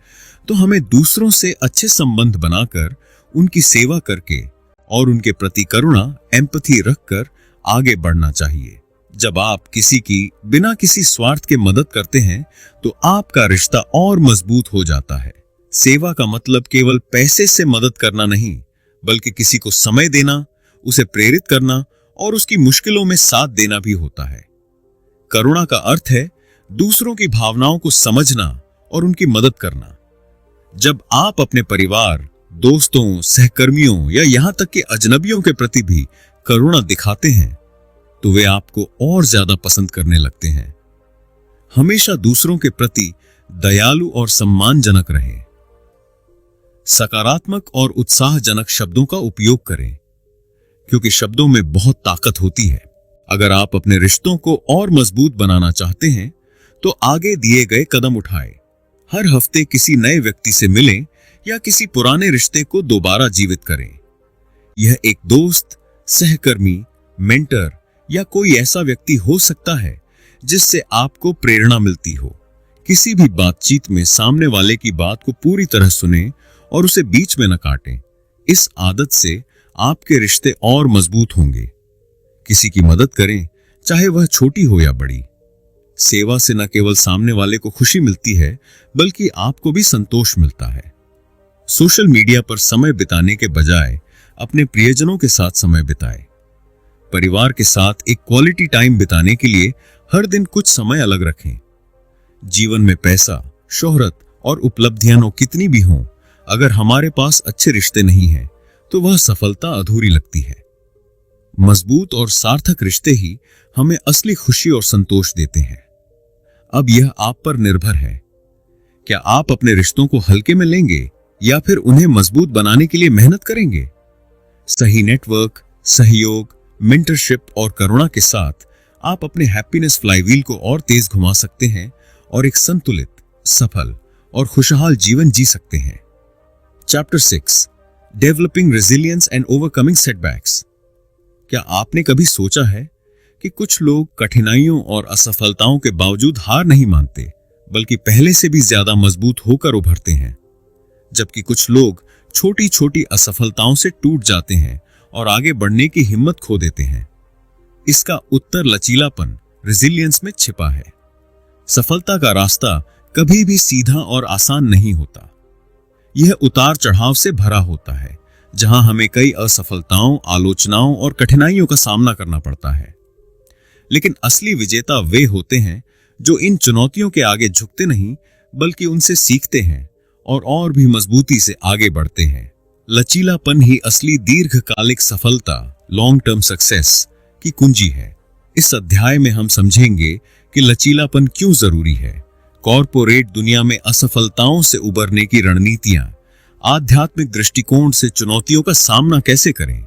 तो हमें दूसरों से अच्छे संबंध बनाकर, उनकी सेवा करके और उनके प्रति करुणा, एम्पैथी रखकर आगे बढ़ना चाहिए। जब आप किसी की बिना किसी स्वार्थ के मदद करते हैं तो आपका रिश्ता और मजबूत हो जाता है। सेवा का मतलब केवल पैसे से मदद करना नहीं, बल्कि किसी को समय देना, उसे प्रेरित करना और उसकी मुश्किलों में साथ देना भी होता है। करुणा का अर्थ है दूसरों की भावनाओं को समझना और उनकी मदद करना। जब आप अपने परिवार, दोस्तों, सहकर्मियों या यहां तक कि अजनबियों के प्रति भी करुणा दिखाते हैं तो वे आपको और ज्यादा पसंद करने लगते हैं। हमेशा दूसरों के प्रति दयालु और सम्मानजनक रहें। सकारात्मक और उत्साहजनक शब्दों का उपयोग करें, क्योंकि शब्दों में बहुत ताकत होती है। अगर आप अपने रिश्तों को और मजबूत बनाना चाहते हैं तो आगे दिए गए कदम उठाएं। हर हफ्ते किसी नए व्यक्ति से मिलें या किसी पुराने रिश्ते को दोबारा जीवित करें। यह एक दोस्त, सहकर्मी, मेंटर या कोई ऐसा व्यक्ति हो सकता है जिससे आपको प्रेरणा मिलती हो। किसी भी बातचीत में सामने वाले की बात को पूरी तरह सुनें और उसे बीच में न काटें। इस आदत से आपके रिश्ते और मजबूत होंगे। किसी की मदद करें, चाहे वह छोटी हो या बड़ी। सेवा से न केवल सामने वाले को खुशी मिलती है, बल्कि आपको भी संतोष मिलता है। सोशल मीडिया पर समय बिताने के बजाय अपने प्रियजनों के साथ समय बिताएं। परिवार के साथ एक क्वालिटी टाइम बिताने के लिए हर दिन कुछ समय अलग रखें। जीवन में पैसा, शोहरत और उपलब्धियां कितनी भी हों, अगर हमारे पास अच्छे रिश्ते नहीं हैं, तो वह सफलता अधूरी लगती है। मजबूत और सार्थक रिश्ते ही हमें असली खुशी और संतोष देते हैं। अब यह आप पर निर्भर है। क्या आप अपने रिश्तों को हल्के में लेंगे या फिर उन्हें मजबूत बनाने के लिए मेहनत करेंगे? सही नेटवर्क, सहयोग, मेंटरशिप और करुणा के साथ आप अपने हैप्पीनेस फ्लाईव्हील को और तेज घुमा सकते हैं और एक संतुलित, सफल और खुशहाल जीवन जी सकते हैं। Chapter 6, developing resilience and overcoming setbacks. क्या आपने कभी सोचा है कि कुछ लोग कठिनाइयों और असफलताओं के बावजूद हार नहीं मानते, बल्कि पहले से भी ज्यादा मजबूत होकर उभरते हैं, जबकि कुछ लोग छोटी छोटी असफलताओं से टूट जाते हैं और आगे बढ़ने की हिम्मत खो देते हैं? इसका उत्तर लचीलापन, रेजिलियंस में छिपा है। सफलता का रास्ता कभी भी सीधा और आसान नहीं होता। यह उतार चढ़ाव से भरा होता है, जहां हमें कई असफलताओं, आलोचनाओं और कठिनाइयों का सामना करना पड़ता है। लेकिन असली विजेता वे होते हैं जो इन चुनौतियों के आगे झुकते नहीं, बल्कि उनसे सीखते हैं और भी मजबूती से आगे बढ़ते हैं। लचीलापन ही असली दीर्घकालिक सफलता, लॉन्ग टर्म सक्सेस की कुंजी है। इस अध्याय में हम समझेंगे कि लचीलापन क्यों जरूरी है, कॉर्पोरेट दुनिया में असफलताओं से उबरने की रणनीतियां, आध्यात्मिक दृष्टिकोण से चुनौतियों का सामना कैसे करें,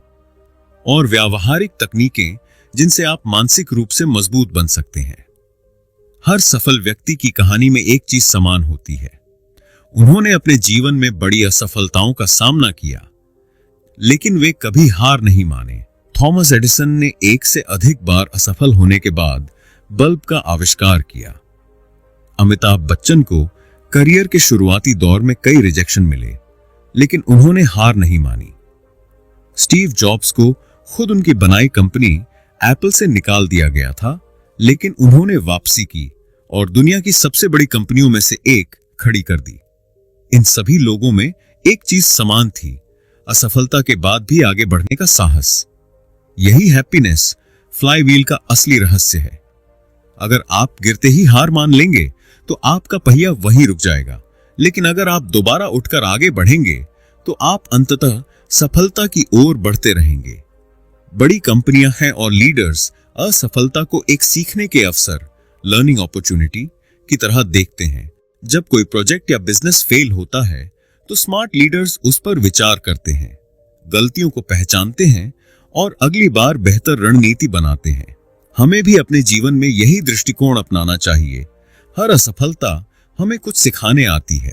और व्यावहारिक तकनीकें जिनसे आप मानसिक रूप से मजबूत बन सकते हैं। हर सफल व्यक्ति की कहानी में एक चीज समान होती है। उन्होंने अपने जीवन में बड़ी असफलताओं का सामना किया, लेकिन वे कभी हार नहीं माने। थॉमस एडिसन ने 1 से अधिक बार असफल होने के बाद बल्ब का आविष्कार किया। अमिताभ बच्चन को करियर के शुरुआती दौर में कई रिजेक्शन मिले, लेकिन उन्होंने हार नहीं मानी। स्टीव जॉब्स को खुद उनकी बनाई कंपनी एप्पल से निकाल दिया गया था, लेकिन उन्होंने वापसी की और दुनिया की सबसे बड़ी कंपनियों में से एक खड़ी कर दी। इन सभी लोगों में एक चीज समान थी, असफलता के बाद भी आगे बढ़ने का साहस। यही हैप्पीनेस फ्लाईव्हील का असली रहस्य है। अगर आप गिरते ही हार मान लेंगे तो आपका पहिया वहीं रुक जाएगा, लेकिन अगर आप दोबारा उठकर आगे बढ़ेंगे तो आप अंततः सफलता की ओर बढ़ते रहेंगे। बड़ी कंपनियां हैं और लीडर्स असफलता को एक सीखने के अवसर, लर्निंग अपॉर्चुनिटी की तरह देखते हैं। जब कोई प्रोजेक्ट या बिजनेस फेल होता है तो स्मार्ट लीडर्स उस पर विचार करते हैं, गलतियों को पहचानते हैं और अगली बार बेहतर रणनीति बनाते हैं। हमें भी अपने जीवन में यही दृष्टिकोण अपनाना चाहिए। हर असफलता हमें कुछ सिखाने आती है।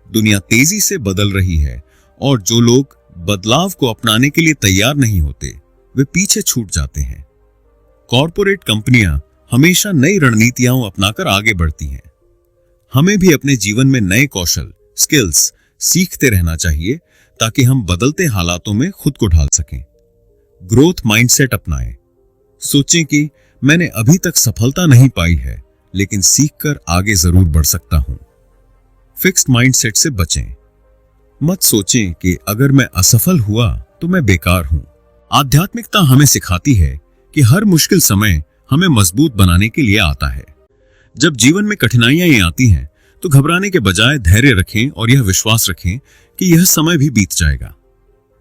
दुनिया तेजी से बदल रही है और जो लोग बदलाव को अपनाने के लिए तैयार नहीं होते, वे पीछे छूट जाते हैं। कॉर्पोरेट कंपनियां हमेशा नई रणनीतियां अपनाकर आगे बढ़ती हैं। हमें भी अपने जीवन में नए कौशल, स्किल्स सीखते रहना चाहिए ताकि हम बदलते हालातों में खुद को ढाल सकें। ग्रोथ माइंडसेट अपनाएं। सोचें कि मैंने अभी तक सफलता नहीं पाई है, लेकिन सीखकर आगे जरूर बढ़ सकता हूं। फिक्स्ड माइंडसेट से बचें। मत सोचें कि अगर मैं असफल हुआ तो मैं बेकार हूं। आध्यात्मिकता हमें सिखाती है कि हर मुश्किल समय हमें मजबूत बनाने के लिए आता है। जब जीवन में कठिनाइयां आती हैं तो घबराने के बजाय धैर्य रखें और यह विश्वास रखें कि यह समय भी बीत जाएगा।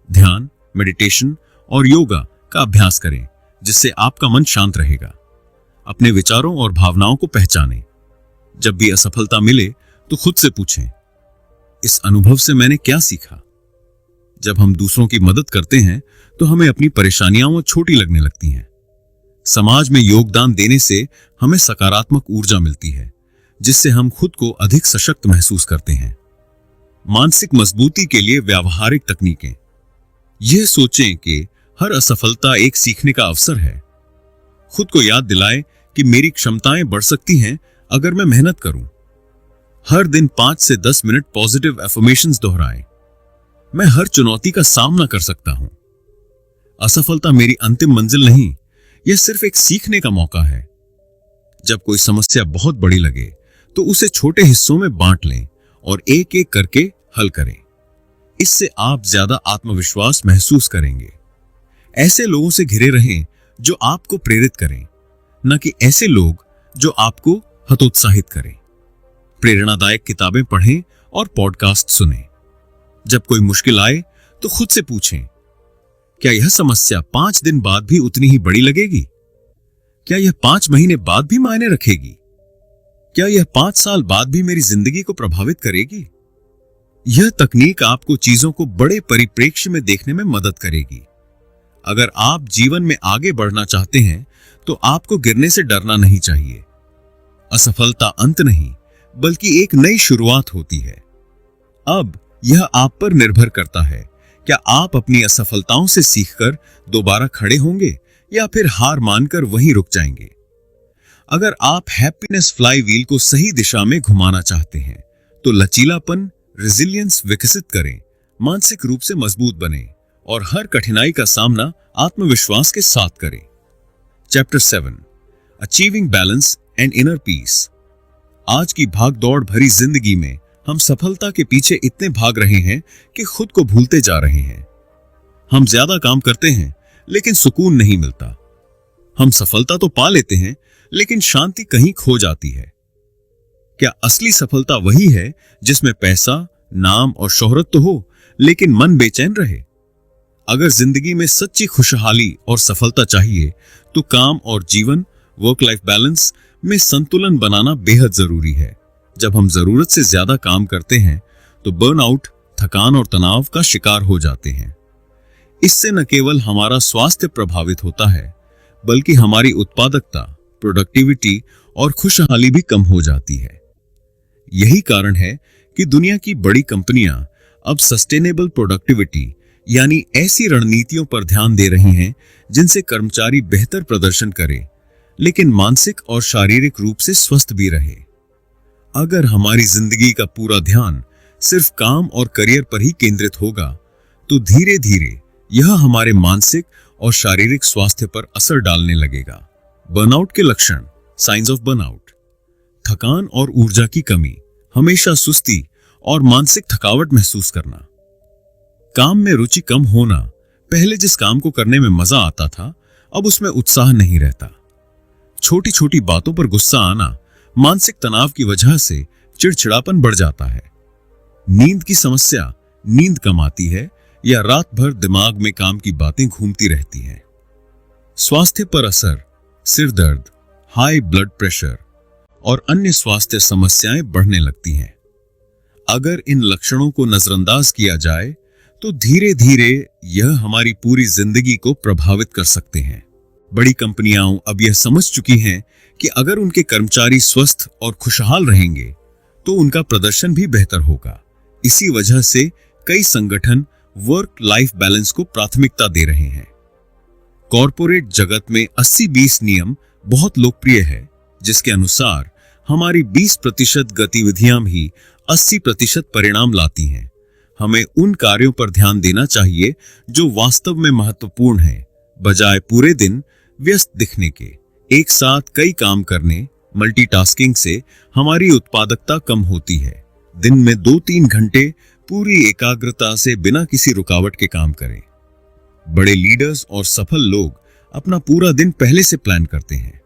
ध्यान, मेडिटेशन और योगा का अभ्यास करें, जिससे आपका मन शांत रहेगा। अपने विचारों और भावनाओं को पहचानें। जब भी असफलता मिले तो खुद से पूछें, इस अनुभव से मैंने क्या सीखा? जब हम दूसरों की मदद करते हैं तो हमें अपनी परेशानियां छोटी लगने लगती हैं। समाज में योगदान देने से हमें सकारात्मक ऊर्जा मिलती है, जिससे हम खुद को अधिक सशक्त महसूस करते हैं। मानसिक मजबूती के लिए व्यावहारिक तकनीकें। यह सोचें कि हर असफलता एक सीखने का अवसर है। खुद को याद दिलाएं कि मेरी क्षमताएं बढ़ सकती हैं अगर मैं मेहनत करूं। हर दिन 5 से 10 मिनट पॉजिटिव एफर्मेशंस दोहराएं। मैं हर चुनौती का सामना कर सकता हूं। असफलता मेरी अंतिम मंजिल नहीं, यह सिर्फ एक सीखने का मौका है। जब कोई समस्या बहुत बड़ी लगे तो उसे छोटे हिस्सों में बांट लें और एक एक करके हल करें। इससे आप ज्यादा आत्मविश्वास महसूस करेंगे। ऐसे लोगों से घिरे रहें जो आपको प्रेरित करें, न कि ऐसे लोग जो आपको हतोत्साहित करें। प्रेरणादायक किताबें पढ़ें और पॉडकास्ट सुनें। जब कोई मुश्किल आए तो खुद से पूछें, क्या यह समस्या 5 दिन बाद भी उतनी ही बड़ी लगेगी? क्या यह 5 महीने बाद भी मायने रखेगी? क्या यह 5 साल बाद भी मेरी जिंदगी को प्रभावित करेगी? यह तकनीक आपको चीजों को बड़े परिप्रेक्ष्य में देखने में मदद करेगी। अगर आप जीवन में आगे बढ़ना चाहते हैं तो आपको गिरने से डरना नहीं चाहिए। असफलता अंत नहीं, बल्कि एक नई शुरुआत होती है। अब यह आप पर निर्भर करता है, क्या आप अपनी असफलताओं से सीखकर दोबारा खड़े होंगे या फिर हार मानकर वहीं रुक जाएंगे। अगर आप हैप्पीनेस फ्लाई व्हील को सही दिशा में घुमाना चाहते हैं तो लचीलापन, रेजिलियंस विकसित करें, मानसिक रूप से मजबूत बनें और हर कठिनाई का सामना आत्मविश्वास के साथ करें। Chapter 7, achieving balance and inner peace. आज की भागदौड़ भरी जिंदगी में हम सफलता के पीछे इतने भाग रहे हैं कि खुद को भूलते जा रहे हैं। हम ज्यादा काम करते हैं लेकिन सुकून नहीं मिलता। हम सफलता तो पा लेते हैं लेकिन शांति कहीं खो जाती है। क्या असली सफलता वही है जिसमें पैसा, नाम और शोहरत तो हो लेकिन मन बेचैन रहे? अगर जिंदगी में सच्ची खुशहाली और सफलता चाहिए तो काम और जीवन, वर्क लाइफ बैलेंस में संतुलन बनाना बेहद जरूरी है। जब हम जरूरत से ज्यादा काम करते हैं तो बर्नआउट, थकान और तनाव का शिकार हो जाते हैं। इससे न केवल हमारा स्वास्थ्य प्रभावित होता है बल्कि हमारी उत्पादकता, प्रोडक्टिविटी और खुशहाली भी कम हो जाती है। यही कारण है कि दुनिया की बड़ी कंपनियां अब सस्टेनेबल प्रोडक्टिविटी यानी ऐसी रणनीतियों पर ध्यान दे रही हैं जिनसे कर्मचारी बेहतर प्रदर्शन करे लेकिन मानसिक और शारीरिक रूप से स्वस्थ भी रहे। अगर हमारी जिंदगी का पूरा ध्यान सिर्फ काम और करियर पर ही केंद्रित होगा तो धीरे धीरे यह हमारे मानसिक और शारीरिक स्वास्थ्य पर असर डालने लगेगा। बर्नआउट के लक्षण। Science of burnout. थकान और ऊर्जा की कमी, हमेशा सुस्ती और मानसिक थकावट महसूस करना। काम में रुचि कम होना, पहले जिस काम को करने में मजा आता था अब उसमें उत्साह नहीं रहता। छोटी छोटी बातों पर गुस्सा आना, मानसिक तनाव की वजह से चिड़चिड़ापन बढ़ जाता है। नींद की समस्या, नींद कम आती है या रात भर दिमाग में काम की बातें घूमती रहती हैं। स्वास्थ्य पर असर, सिर दर्द, हाई ब्लड प्रेशर और अन्य स्वास्थ्य समस्याएं बढ़ने लगती हैं। अगर इन लक्षणों को नजरअंदाज किया जाए तो धीरे धीरे यह हमारी पूरी जिंदगी को प्रभावित कर सकते हैं। बड़ी कंपनियां अब यह समझ चुकी हैं कि अगर उनके कर्मचारी स्वस्थ और खुशहाल रहेंगे तो उनका प्रदर्शन भी बेहतर होगा। इसी वजह से कई संगठन वर्क लाइफ बैलेंस को प्राथमिकता दे रहे हैं। कॉरपोरेट जगत में 80-20 नियम बहुत लोकप्रिय है, जिसके अनुसार हमारी 20% गतिविधियां भी 80% परिणाम लाती हैं। हमें उन कार्यों पर ध्यान देना चाहिए जो वास्तव में महत्वपूर्ण हैं, बजाय पूरे दिन व्यस्त दिखने के। एक साथ कई काम करने, मल्टीटास्किंग से हमारी उत्पादकता कम होती है। दिन में 2-3 घंटे पूरी एकाग्रता से बिना किसी रुकावट के काम करें। बड़े लीडर्स और सफल लोग अपना पूरा दिन पहले से प्लान करते हैं।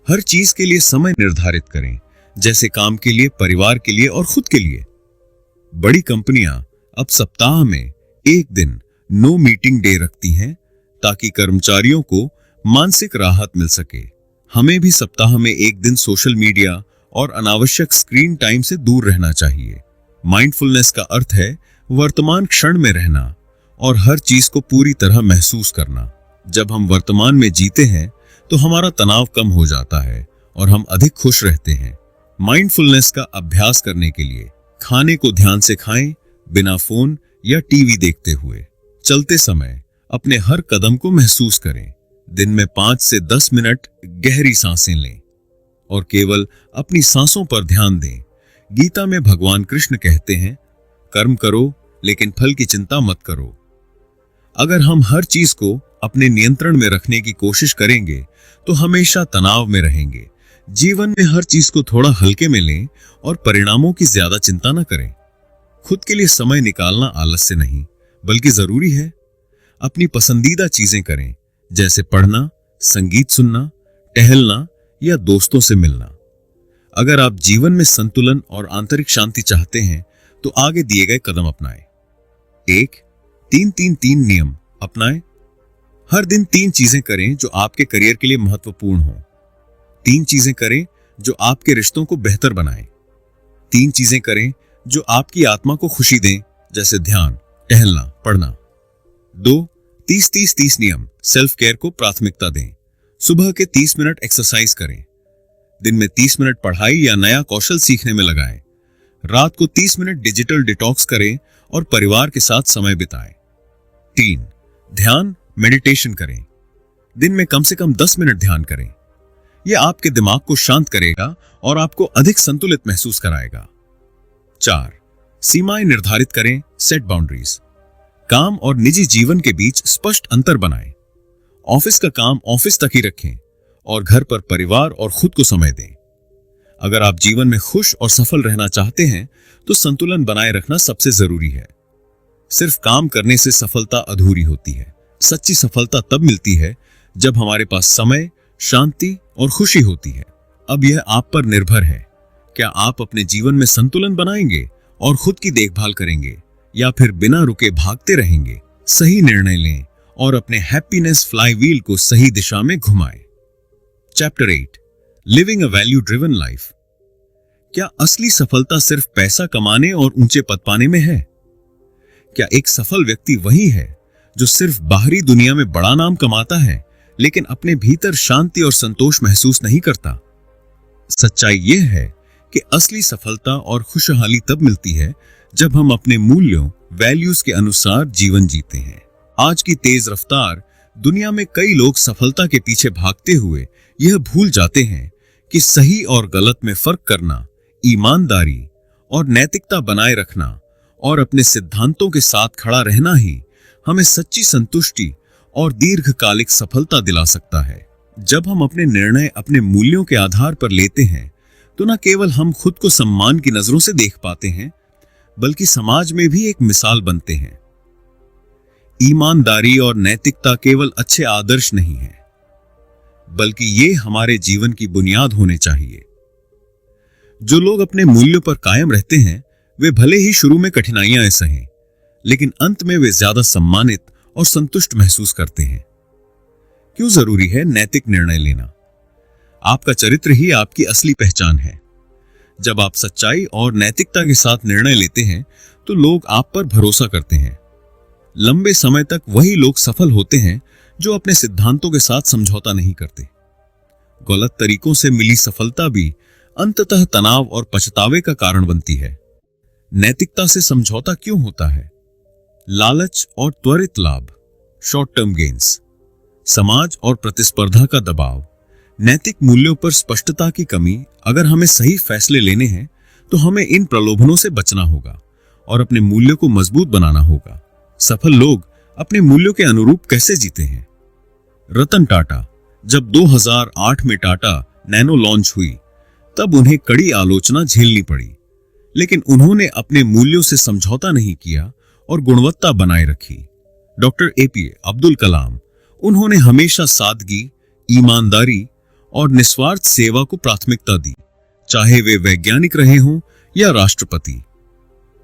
हर चीज के लिए समय निर्धारित करें, जैसे काम के लिए, परिवार के लिए और खुद के लिए। बड़ी कंपनियां अब सप्ताह में एक दिन नो मीटिंग डे रखती हैं ताकि कर्मचारियों को मानसिक राहत मिल सके। हमें भी सप्ताह में एक दिन सोशल मीडिया और अनावश्यक स्क्रीन टाइम से दूर रहना चाहिए। माइंडफुलनेस का अर्थ है वर्तमान क्षण में रहना और हर चीज को पूरी तरह महसूस करना। जब हम वर्तमान में जीते हैं तो हमारा तनाव कम हो जाता है और हम अधिक खुश रहते हैं। माइंडफुलनेस का अभ्यास करने के लिए खाने को ध्यान से खाएं, बिना फोन या टीवी देखते हुए। चलते समय अपने हर कदम को महसूस करें। दिन में 5 से 10 मिनट गहरी सांसें लें और केवल अपनी सांसों पर ध्यान दें। गीता में भगवान कृष्ण कहते हैं, कर्म करो लेकिन फल की चिंता मत करो। अगर हम हर चीज को अपने नियंत्रण में रखने की कोशिश करेंगे तो हमेशा तनाव में रहेंगे। जीवन में हर चीज को थोड़ा हल्के में लें और परिणामों की ज्यादा चिंता न करें। खुद के लिए समय निकालना आलस्य नहीं बल्कि जरूरी है। अपनी पसंदीदा चीजें करें, जैसे पढ़ना, संगीत सुनना, टहलना या दोस्तों से मिलना। अगर आप जीवन में संतुलन और आंतरिक शांति चाहते हैं तो आगे दिए गए कदम अपनाएं। 1. 3-3-3 नियम अपनाएं। हर दिन 3 चीजें करें जो आपके करियर के लिए महत्वपूर्ण हो। 3 चीजें करें जो आपके रिश्तों को बेहतर बनाएं। 3 चीजें करें जो आपकी आत्मा को खुशी दें, जैसे ध्यान, टहलना, पढ़ना। 2. 30-30-30 नियम सेल्फ केयर को प्राथमिकता दें। सुबह के 30 मिनट एक्सरसाइज करें। दिन में 30 मिनट पढ़ाई या नया कौशल सीखने में लगाएं। रात को 30 मिनट डिजिटल डिटॉक्स करें और परिवार के साथ समय बिताएं। 3. ध्यान मेडिटेशन करें। दिन में कम से कम 10 मिनट ध्यान करें। यह आपके दिमाग को शांत करेगा और आपको अधिक संतुलित महसूस कराएगा। 4. सीमाएं निर्धारित करें, सेट बाउंड्रीज। काम और निजी जीवन के बीच स्पष्ट अंतर बनाएं। ऑफिस का काम ऑफिस तक ही रखें और घर पर परिवार और खुद को समय दें। अगर आप जीवन में खुश और सफल रहना चाहते हैं तो संतुलन बनाए रखना सबसे जरूरी है। सिर्फ काम करने से सफलता अधूरी होती है। सच्ची सफलता तब मिलती है जब हमारे पास समय, शांति और खुशी होती है। अब यह आप पर निर्भर है। क्या आप अपने जीवन में संतुलन बनाएंगे और खुद की देखभाल करेंगे, या फिर बिना रुके भागते रहेंगे? सही निर्णय लें और अपने हैप्पीनेस फ्लाईव्हील को सही दिशा में घुमाएं। Chapter 8 living a value driven life. क्या असली सफलता सिर्फ पैसा कमाने और ऊंचे पद पाने में है? क्या एक सफल व्यक्ति वही है जो सिर्फ बाहरी दुनिया में बड़ा नाम कमाता है लेकिन अपने भीतर शांति और संतोष महसूस नहीं करता? सच्चाई यह है कि असली सफलता और खुशहाली तब मिलती है जब हम अपने मूल्यों, वैल्यूज के अनुसार जीवन जीते हैं। आज की तेज रफ्तार दुनिया में कई लोग सफलता के पीछे भागते हुए यह भूल जाते हैं कि सही और गलत में फर्क करना, ईमानदारी और नैतिकता बनाए रखना और अपने सिद्धांतों के साथ खड़ा रहना ही हमें सच्ची संतुष्टि और दीर्घकालिक सफलता दिला सकता है। जब हम अपने निर्णय अपने मूल्यों के आधार पर लेते हैं तो न केवल हम खुद को सम्मान की नजरों से देख पाते हैं बल्कि समाज में भी एक मिसाल बनते हैं। ईमानदारी और नैतिकता केवल अच्छे आदर्श नहीं है बल्कि ये हमारे जीवन की बुनियाद होने चाहिए। जो लोग अपने मूल्यों पर कायम रहते हैं वे भले ही शुरू में कठिनाइयां सहें, लेकिन अंत में वे ज्यादा सम्मानित और संतुष्ट महसूस करते हैं। क्यों जरूरी है नैतिक निर्णय लेना? आपका चरित्र ही आपकी असली पहचान है। जब आप सच्चाई और नैतिकता के साथ निर्णय लेते हैं तो लोग आप पर भरोसा करते हैं। लंबे समय तक वही लोग सफल होते हैं जो अपने सिद्धांतों के साथ समझौता नहीं करते। गलत तरीकों से मिली सफलता भी अंततः तनाव और पछतावे का कारण बनती है। नैतिकता से समझौता क्यों होता है? लालच और त्वरित लाभ, शॉर्ट टर्म गेन्स, समाज और प्रतिस्पर्धा का दबाव, नैतिक मूल्यों पर स्पष्टता की कमी। अगर हमें सही फैसले लेने हैं तो हमें इन प्रलोभनों से बचना होगा और अपने मूल्यों को मजबूत बनाना होगा। सफल लोग अपने मूल्यों के अनुरूप कैसे जीते हैं? रतन टाटा, जब 2008 में टाटा नैनो लॉन्च हुई तब उन्हें कड़ी आलोचना झेलनी पड़ी, लेकिन उन्होंने अपने मूल्यों से समझौता नहीं किया और गुणवत्ता बनाए रखी। डॉक्टर एपीजे अब्दुल कलाम, उन्होंने हमेशा सादगी, ईमानदारी और निस्वार्थ सेवा को प्राथमिकता दी, चाहे वे वैज्ञानिक रहे हों या राष्ट्रपति।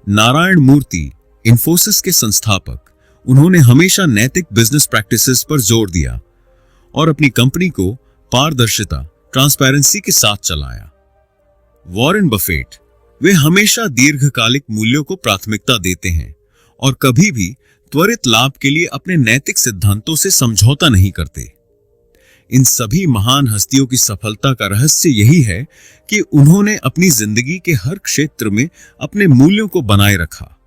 नारायण मूर्ति, इन्फोसिस के संस्थापक, उन्होंने हमेशा नैतिक बिजनेस प्रैक्टिसेस पर जोर दिया और अपनी कंपनी को पारदर्शिता, ट्रांसपेरेंसी के साथ चलाया। वॉरेन बफेट, वे हमेशा दीर्घकालिक मूल्यों को प्राथमिकता देते हैं और कभी भी त्वरित लाभ के लिए अपने नैतिक सिद्धांतों से समझौता नहीं करते। इन सभी महान हस्तियों की सफलता का रहस्य यही है कि उन्होंने अपनी जिंदगी के हर क्षेत्र में अपने मूल्यों को बनाए रखा।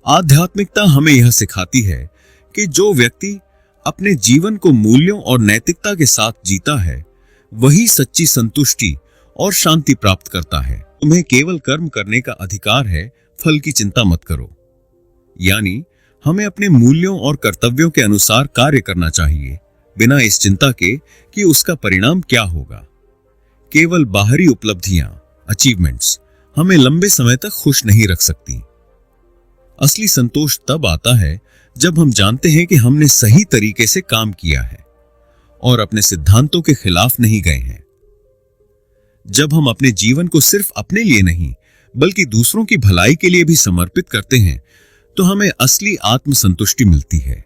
आध्यात्मिकता हमें यह सिखाती है कि जो व्यक्ति अपने जीवन को मूल्यों और नैतिकता के साथ जीता है, वही सच्ची संतुष्टि और शांति प्राप्त करता है। तुम्हें केवल कर्म करने का अधिकार है, फल की चिंता मत करो। यानी हमें अपने मूल्यों और कर्तव्यों के अनुसार कार्य करना चाहिए, बिना इस चिंता के कि उसका परिणाम क्या होगा। केवल बाहरी उपलब्धियां, अचीवमेंट्स हमें लंबे समय तक खुश नहीं रख सकती। असली संतोष तब आता है जब हम जानते हैं कि हमने सही तरीके से काम किया है और अपने सिद्धांतों के खिलाफ नहीं गए हैं। जब हम अपने जीवन को सिर्फ अपने लिए नहीं बल्कि दूसरों की भलाई के लिए भी समर्पित करते हैं, तो हमें असली आत्मसंतुष्टि मिलती है।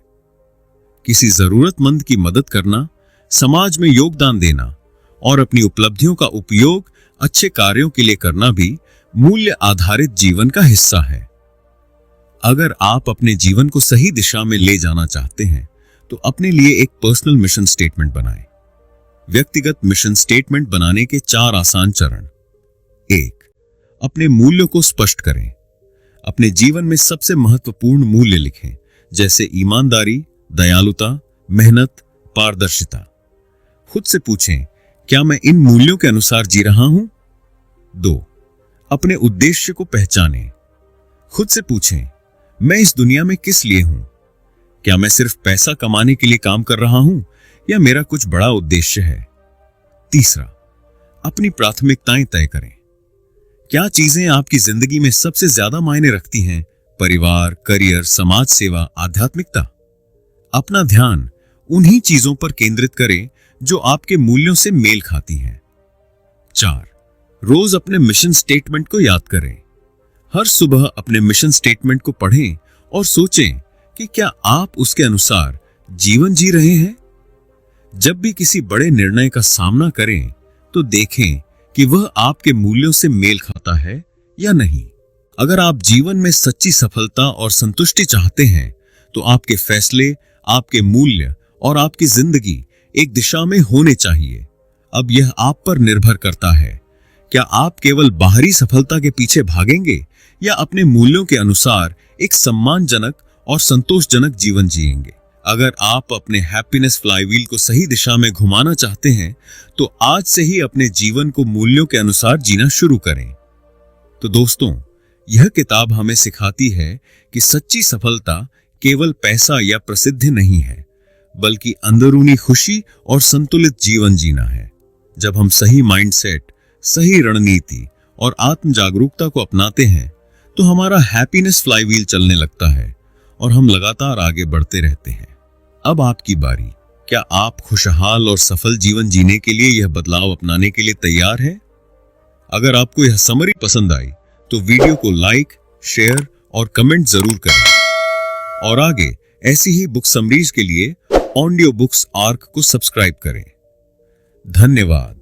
किसी जरूरतमंद की मदद करना, समाज में योगदान देना और अपनी उपलब्धियों का उपयोग अच्छे कार्यों के लिए करना भी मूल्य आधारित जीवन का हिस्सा है। अगर आप अपने जीवन को सही दिशा में ले जाना चाहते हैं, तो अपने लिए एक पर्सनल मिशन स्टेटमेंट बनाएं। व्यक्तिगत मिशन स्टेटमेंट बनाने के 4 आसान चरण। 1. अपने मूल्यों को स्पष्ट करें। अपने जीवन में सबसे महत्वपूर्ण मूल्य लिखें, जैसे ईमानदारी, दयालुता, मेहनत, पारदर्शिता। खुद से पूछें, क्या मैं इन मूल्यों के अनुसार जी रहा हूं? 2. अपने उद्देश्य को पहचानें। खुद से पूछें, मैं इस दुनिया में किस लिए हूं? क्या मैं सिर्फ पैसा कमाने के लिए काम कर रहा हूं या मेरा कुछ बड़ा उद्देश्य है? 3. अपनी प्राथमिकताएं तय करें। क्या चीजें आपकी जिंदगी में सबसे ज्यादा मायने रखती हैं? परिवार, करियर, समाज सेवा, आध्यात्मिकता। अपना ध्यान उन्हीं चीजों पर केंद्रित करें जो आपके मूल्यों से मेल खाती हैं। 4. रोज अपने मिशन स्टेटमेंट को याद करें। हर सुबह अपने मिशन स्टेटमेंट को पढ़ें और सोचें कि क्या आप उसके अनुसार जीवन जी रहे हैं। जब भी किसी बड़े निर्णय का सामना करें, तो देखें कि वह आपके मूल्यों से मेल खाता है या नहीं। अगर आप जीवन में सच्ची सफलता और संतुष्टि चाहते हैं, तो आपके फैसले, आपके मूल्य और आपकी जिंदगी एक दिशा में होने चाहिए। अब यह आप पर निर्भर करता है, क्या आप केवल बाहरी सफलता के पीछे भागेंगे या अपने मूल्यों के अनुसार एक सम्मानजनक और संतोषजनक जीवन जिएंगे। अगर आप अपने हैप्पीनेस फ्लाईव्हील को सही दिशा में घुमाना चाहते हैं, तो आज से ही अपने जीवन को मूल्यों के अनुसार जीना शुरू करें। तो दोस्तों, यह किताब हमें सिखाती है कि सच्ची सफलता केवल पैसा या प्रसिद्धि नहीं है, बल्कि अंदरूनी खुशी और संतुलित जीवन जीना है। जब हम सही माइंडसेट, सही रणनीति और आत्म जागरूकता को अपनाते हैं, तो हमारा हैप्पीनेस फ्लाईव्हील चलने लगता है और हम लगातार आगे बढ़ते रहते हैं। अब आपकी बारी। क्या आप खुशहाल और सफल जीवन जीने के लिए यह बदलाव अपनाने के लिए तैयार हैं? अगर आपको यह समरी पसंद आई, तो वीडियो को लाइक, शेयर और कमेंट जरूर करें और आगे ऐसी ही बुक समरीज के लिए ऑडियो बुक्स आर्क को सब्सक्राइब करें। धन्यवाद।